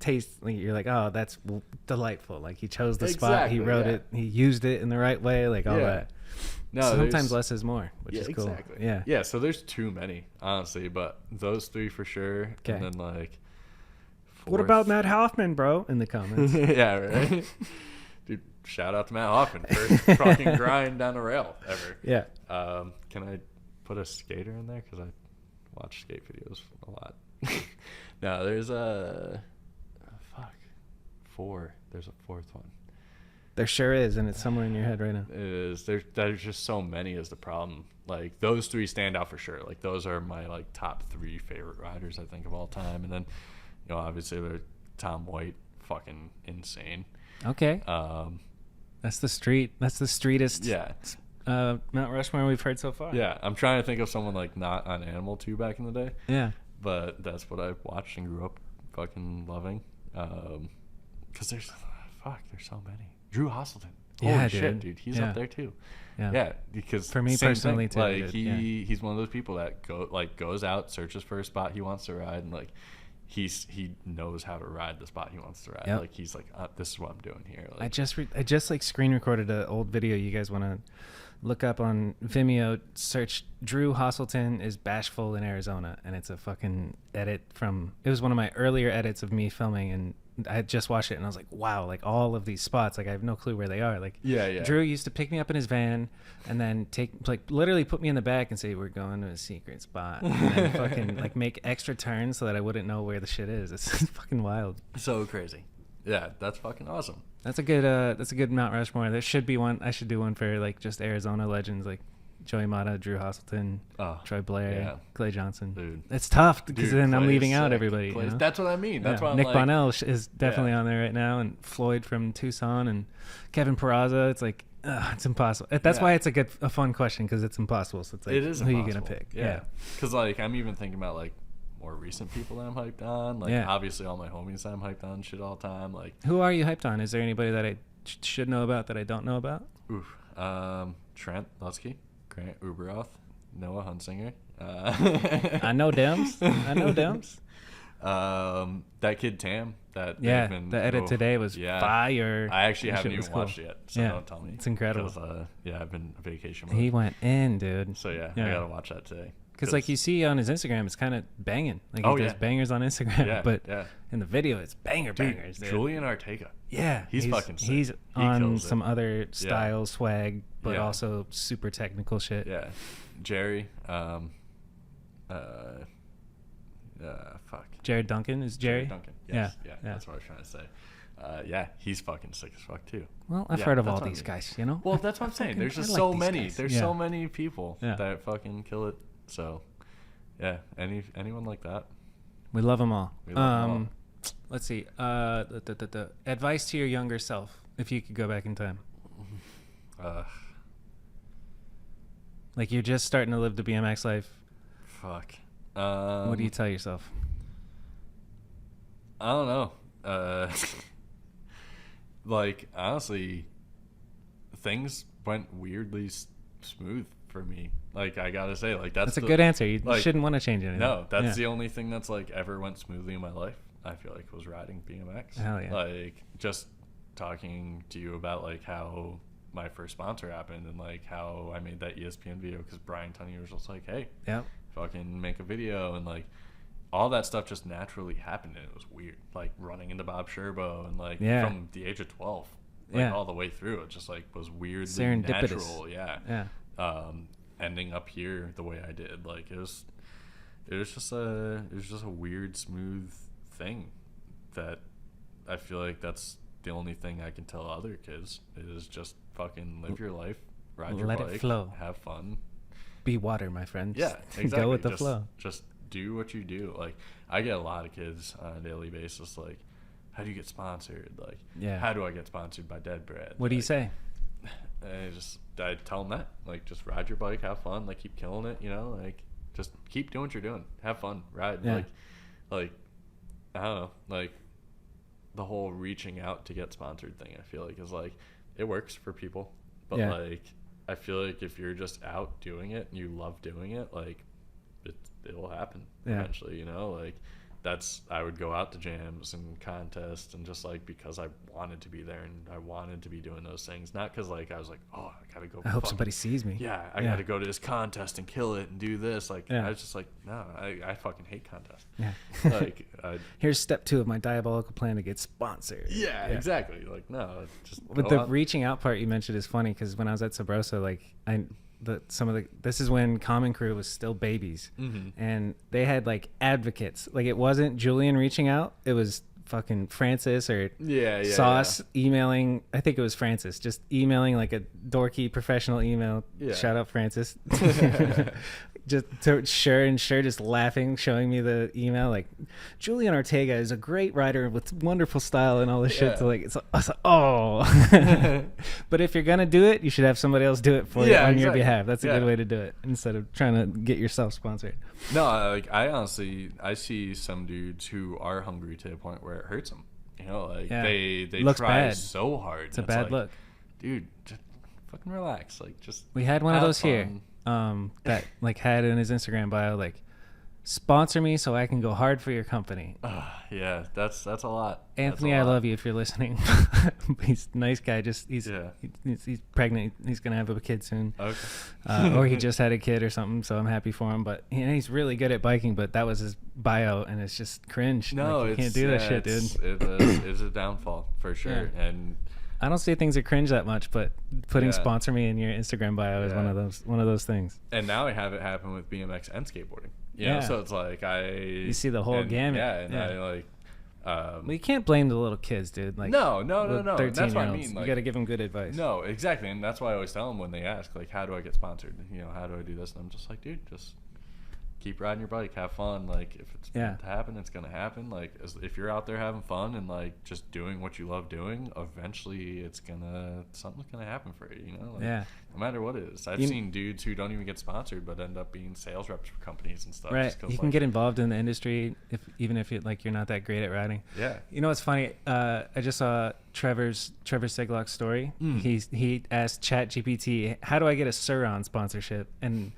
taste, like you're like, oh, that's delightful. Like he chose the spot, he wrote it, he used it in the right way, like all that. No, sometimes less is more, which is cool. Exactly. Yeah. So there's too many, honestly, but those 3 for sure. Okay. And then like, 4th. What about Matt Hoffman, bro? In the comments. Yeah, right. Dude, shout out to Matt Hoffman for fucking grind down the rail ever. Yeah. Can I put a skater in there? Because I watch skate videos a lot. No, there's a 4. There's a 4th one. There sure is, and it's somewhere in your head right now. It is. There's just so many is the problem. Like those 3 stand out for sure. Like those are my like top 3 favorite riders I think of all time. And then, you know, obviously there's Tom White, fucking insane. Okay. That's the streetest. Yeah. Mount Rushmore we've heard so far. Yeah, I'm trying to think of someone like not on Animal 2 back in the day. Yeah. But that's what I watched and grew up fucking loving. Because there's so many. Drew Hostleton. Holy shit, dude. He's up there too. Yeah, because for me personally too, like he's one of those people that goes out, searches for a spot he wants to ride, and like he knows how to ride the spot he wants to ride. Yep. Like he's like, this is what I'm doing here. Like, I just like screen recorded an old video. You guys want to look up on Vimeo? Search Drew Hostleton is bashful in Arizona, and it's a fucking edit from. It was one of my earlier edits of me filming, and I had just watched it, and I was like, wow, like all of these spots, like I have no clue where they are. Like, Drew used to pick me up in his van and then literally put me in the back and say, we're going to a secret spot, and then fucking like make extra turns so that I wouldn't know where the shit is. It's fucking wild. So crazy. Yeah, that's fucking awesome. That's a good Mount Rushmore. There should be one. I should do one for like just Arizona legends, like Joey Mata, Drew Hostleton, Troy Blair, Clay Johnson. Dude. It's tough because then Clay I'm leaving out everybody. You know? That's what I mean. That's why I'm Nick like, Bonnell is definitely on there right now, and Floyd from Tucson, and Kevin Peraza. It's like it's impossible. That's why it's a fun question, because it's impossible. So it's like, it is who impossible. are you gonna pick? Yeah, because like I'm even thinking about like more recent people that I'm hyped on. Like obviously all my homies that I'm hyped on shit all the time. Like, who are you hyped on? Is there anybody that I should know about that I don't know about? Oof. Trent Lutsky, Grant Uberoth, Noah Hunsinger. I know Dems. That kid Tam. The edit today was fire. I actually That haven't shit even was watched it yet, so don't tell me. It's incredible. 'Cause, I've been on vacation. He went in, dude. So I gotta watch that today. Because like you see on his Instagram, it's kind of banging. Like he does bangers on Instagram, but in the video, it's bangers. Dude. Julian Ortega. Yeah, he's fucking sick. He's He on kills some it. other style swag, but Yeah. also super technical shit. Yeah, Jerry. Jared Duncan is Jerry. Duncan. Yes. Yeah. That's what I was trying to say. He's fucking sick as fuck too. Well, I've heard of all these guys, you know. Well, that's what I'm saying. There's just so many. There's so many people that fucking kill it. So, yeah, anyone like that. We love them all. We love them all. Let's see. The advice to your younger self, if you could go back in time. Like you're just starting to live the BMX life. Fuck. What do you tell yourself? I don't know. Like honestly, things went weirdly smooth for me. Like I gotta say, like that's a good answer. You shouldn't want to change anything. No, that's the only thing that's like ever went smoothly in my life. I feel like was riding BMX. Hell yeah. Like just talking to you about like how my first sponsor happened and like how I made that ESPN video because Brian Tunney was just like, hey, fucking make a video, and like all that stuff just naturally happened, and it was weird. Like running into Bob Sherbo and like from the age of 12, like all the way through, it just like was weirdly serendipitous. Natural. Ending up here the way I did, like it was just a weird, smooth thing that I feel like that's the only thing I can tell other kids is just fucking live your life, ride your bike, let it flow, have fun, be water, my friend. Yeah, exactly. Go with the flow. Just do what you do. Like I get a lot of kids on a daily basis like, how do you get sponsored? Like, how do I get sponsored by Dead Bread? What do you say? I tell them that, like, just ride your bike, have fun, like, keep killing it, you know, like, just keep doing what you're doing, have fun, ride, like, I don't know, like, the whole reaching out to get sponsored thing, I feel like is like, it works for people, but like, I feel like if you're just out doing it and you love doing it, like, it'll happen eventually, you know, like, I would go out to jams and contests and just like because I wanted to be there and I wanted to be doing those things, not because like I was like, oh, I gotta go. I hope somebody sees me. Yeah, I gotta go to this contest and kill it and do this. Like I was just like, no, I fucking hate contests. Yeah, like here's step 2 of my diabolical plan to get sponsored. Yeah, exactly. Like no, just with the reaching out part you mentioned is funny because when I was at Sabrosa, like this is when Common Crew was still babies, and they had like advocates. Like it wasn't Julian reaching out; it was fucking Francis or Sauce emailing. I think it was Francis just emailing like a dorky professional email. Shout out Francis. Just just laughing, showing me the email like Julian Ortega is a great rider with wonderful style and all this shit. So like, I was like, oh. But if you're gonna do it, you should have somebody else do it for you on your behalf. That's a good way to do it instead of trying to get yourself sponsored. No, like I see some dudes who are hungry to a point where it hurts them. You know, like they try so hard. It's a bad look, dude. Just fucking relax. Like just we had one of those here. That like had in his Instagram bio like sponsor me so I can go hard for your company. Yeah, that's a lot. Anthony, I love you if you're listening. He's a nice guy. Just he's pregnant. He's gonna have a kid soon. Okay. Or he just had a kid or something. So I'm happy for him. But he's really good at biking. But that was his bio, and it's just cringe. No, like, you can't do that shit, dude. It's a downfall for sure. And I don't say things are cringe that much, but putting sponsor me in your Instagram bio is one of those things. And now I have it happen with BMX and skateboarding. You know, so it's like you see the whole gamut. I like. Well, you can't blame the little kids, dude. Like no. That's what I mean. Like, you got to give them good advice. No, exactly, and that's why I always tell them when they ask, like, how do I get sponsored? You know, how do I do this? And I'm just like, dude, just keep riding your bike, have fun. Like if it's Yeah. meant to happen, it's gonna happen. Like if you're out there having fun and like just doing what you love doing, eventually something's gonna happen for you. You know, like, Yeah. no matter what it is. I've seen dudes who don't even get sponsored but end up being sales reps for companies and stuff. Right. Just 'cause, You can get involved in the industry even if you're not that great at riding. Yeah. You know what's funny? I just saw Trevor Seglock's story. He asked ChatGPT, "How do I get a Suron sponsorship?" And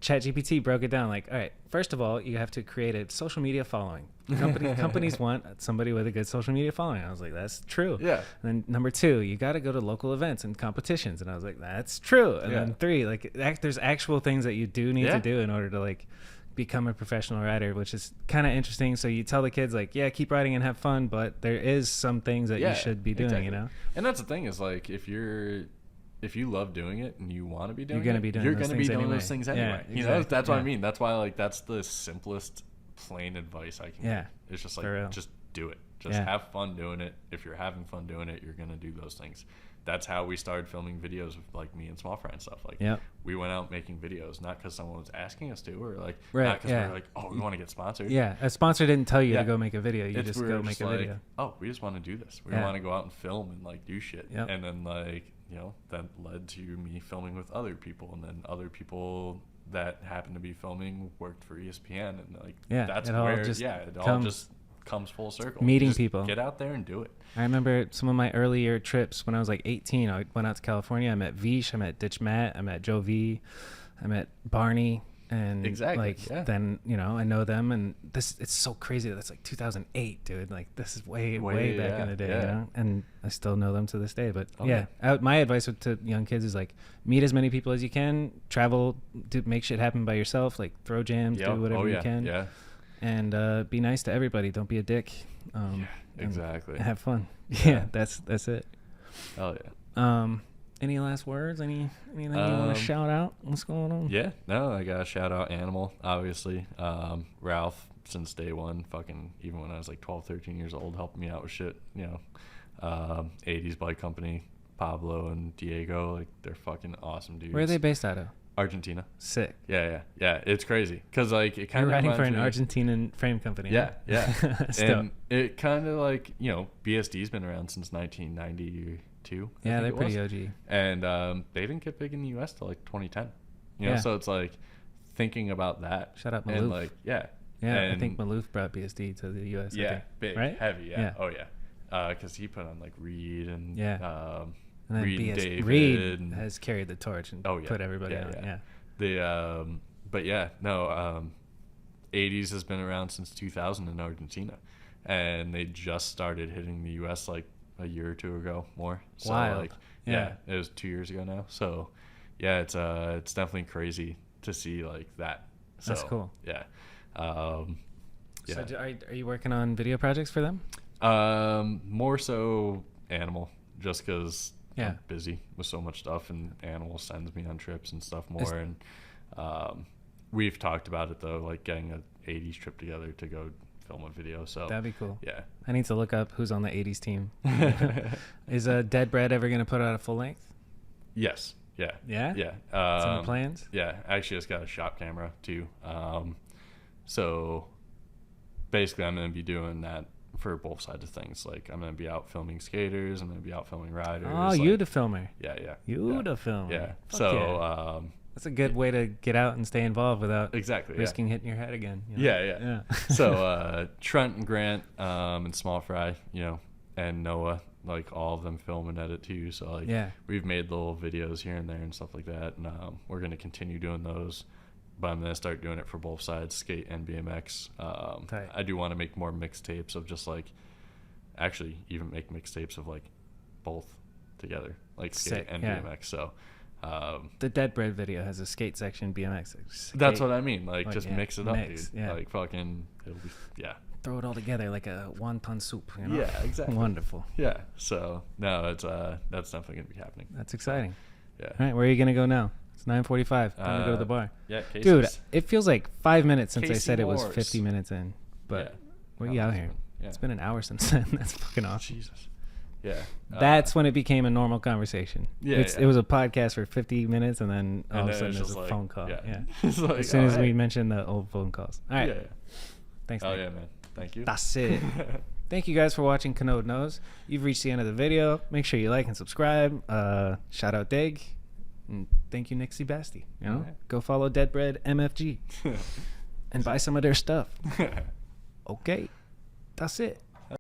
ChatGPT broke it down like, all right, first of all, you have to create a social media following. Companies want somebody with a good social media following. I was like, that's true. Yeah. And then number 2, you got to go to local events and competitions. And I was like, that's true. And then 3, like there's actual things that you do need to do in order to like become a professional rider, which is kind of interesting. So you tell the kids like, yeah, keep riding and have fun, but there is some things that you should be doing, exactly. you know? And that's the thing is like, if you love doing it and you want to be doing you're going to be doing those things anyway. Yeah, exactly. You know, that's what I mean. That's why like that's the simplest plain advice I can give. It's just like just do it. Just have fun doing it. If you're having fun doing it, you're going to do those things. That's how we started filming videos with like me and Small Fry and stuff. Like we went out making videos not because someone was asking us to, or like not because we were like, oh, we want to get sponsored. Yeah, a sponsor didn't tell you to go make a video. You just go make a video. Oh, we just want to do this. We want to go out and film and like do shit. And then like, you know, that led to me filming with other people, and then other people that happened to be filming worked for ESPN, and like that's where it all just comes full circle. Meeting people. Get out there and do it. I remember some of my earlier trips when I was like 18. I went out to California. I met Vish. I met Ditch Matt. I met Joe V. I met Barney. And then, you know, I know them, and it's so crazy. That's like 2008, dude. Like this is way back in the day, you know? And I still know them to this day. But my advice to young kids is like, meet as many people as you can, travel, make shit happen by yourself, like throw jams, do whatever you can. Yeah. And be nice to everybody. Don't be a dick. Exactly. Have fun. Yeah, that's it. Oh yeah. Any last words? Anything you want to shout out? What's going on? Yeah, no, I gotta shout out Animal, obviously. Ralph, since day one, fucking, even when I was like 12, 13 years old, helping me out with shit, you know. 80s Bike Company, Pablo and Diego, like, they're fucking awesome dudes. Where are they based out of? Argentina. Sick. Yeah, it's crazy. Because, like, it kind of You're riding for an Argentinian frame company. Yeah. And it kind of, like, you know, BSD's been around since 1992. Yeah, they're pretty OG. And they didn't get big in the U.S. till like 2010. You know, so it's like thinking about that. Shout out Maloof. And like, yeah, I think Maloof brought BSD to the U.S. Yeah, big, right? heavy, yeah. Oh yeah, because he put on like Reed and and then Reed and David. Reed has carried the torch and put everybody on. Yeah. But yeah, no, 80s has been around since 2000 in Argentina, and they just started hitting the U.S. like a year or two ago more. So like it was 2 years ago now. So yeah, it's definitely crazy to see like that. So, that's cool. Yeah. So are you working on video projects for them? More so Animal, just because Yeah. I'm busy with so much stuff, and Animal sends me on trips and stuff more. And we've talked about it though, like getting a 80s trip together to go film a video. So that'd be cool. Yeah. I need to look up who's on the 80s team. Is Dead Bread ever going to put out a full length? Yes. Yeah. Yeah? Yeah. Some plans? Yeah. I actually just got a shop camera too. So basically I'm going to be doing that for both sides of things. Like I'm going to be out filming skaters. I'm going to be out filming riders. Oh, like, you the filmer. Yeah. You the filmer. Yeah. Fuck so, yeah. That's a good way to get out and stay involved without risking hitting your head again. You know? Yeah. So Trent and Grant and Small Fry, you know, and Noah, like all of them film and edit too. So like we've made little videos here and there and stuff like that, and we're gonna continue doing those. But I'm gonna start doing it for both sides, skate and BMX. I do want to make more mixtapes of just like, actually even make mixtapes of like both together, like skate and BMX. So. The Dead Bread video has a skate section, BMX. That's what I mean. Like, just mix it up, dude. Yeah. Like, fucking, it'll be, Throw it all together like a wonton soup. You know? Yeah, exactly. Wonderful. Yeah. So, no, it's that's definitely going to be happening. That's exciting. Yeah. All right, where are you going to go now? It's 9:45. Time to go to the bar. Yeah, cases. Dude, it feels like 5 minutes since I said Wars. it was 50 minutes in. But we're out here. Yeah. It's been an hour since then. That's fucking awesome. Jesus. Yeah. That's when it became a normal conversation. Yeah, It was a podcast for 50 minutes, and then all of a sudden there's a like, phone call. Yeah. It's like, As soon as we hey. mentioned the old phone calls. All right. Yeah. Thanks, Oh, Nick. yeah, man. Thank you. That's it. Thank you guys for watching Kanode Knows. You've reached the end of the video. Make sure you like and subscribe. Shout out Dig. And thank you, Nick Seabasty. You know, Right. go follow Deadbread MFG and buy some of their stuff. Okay. That's it.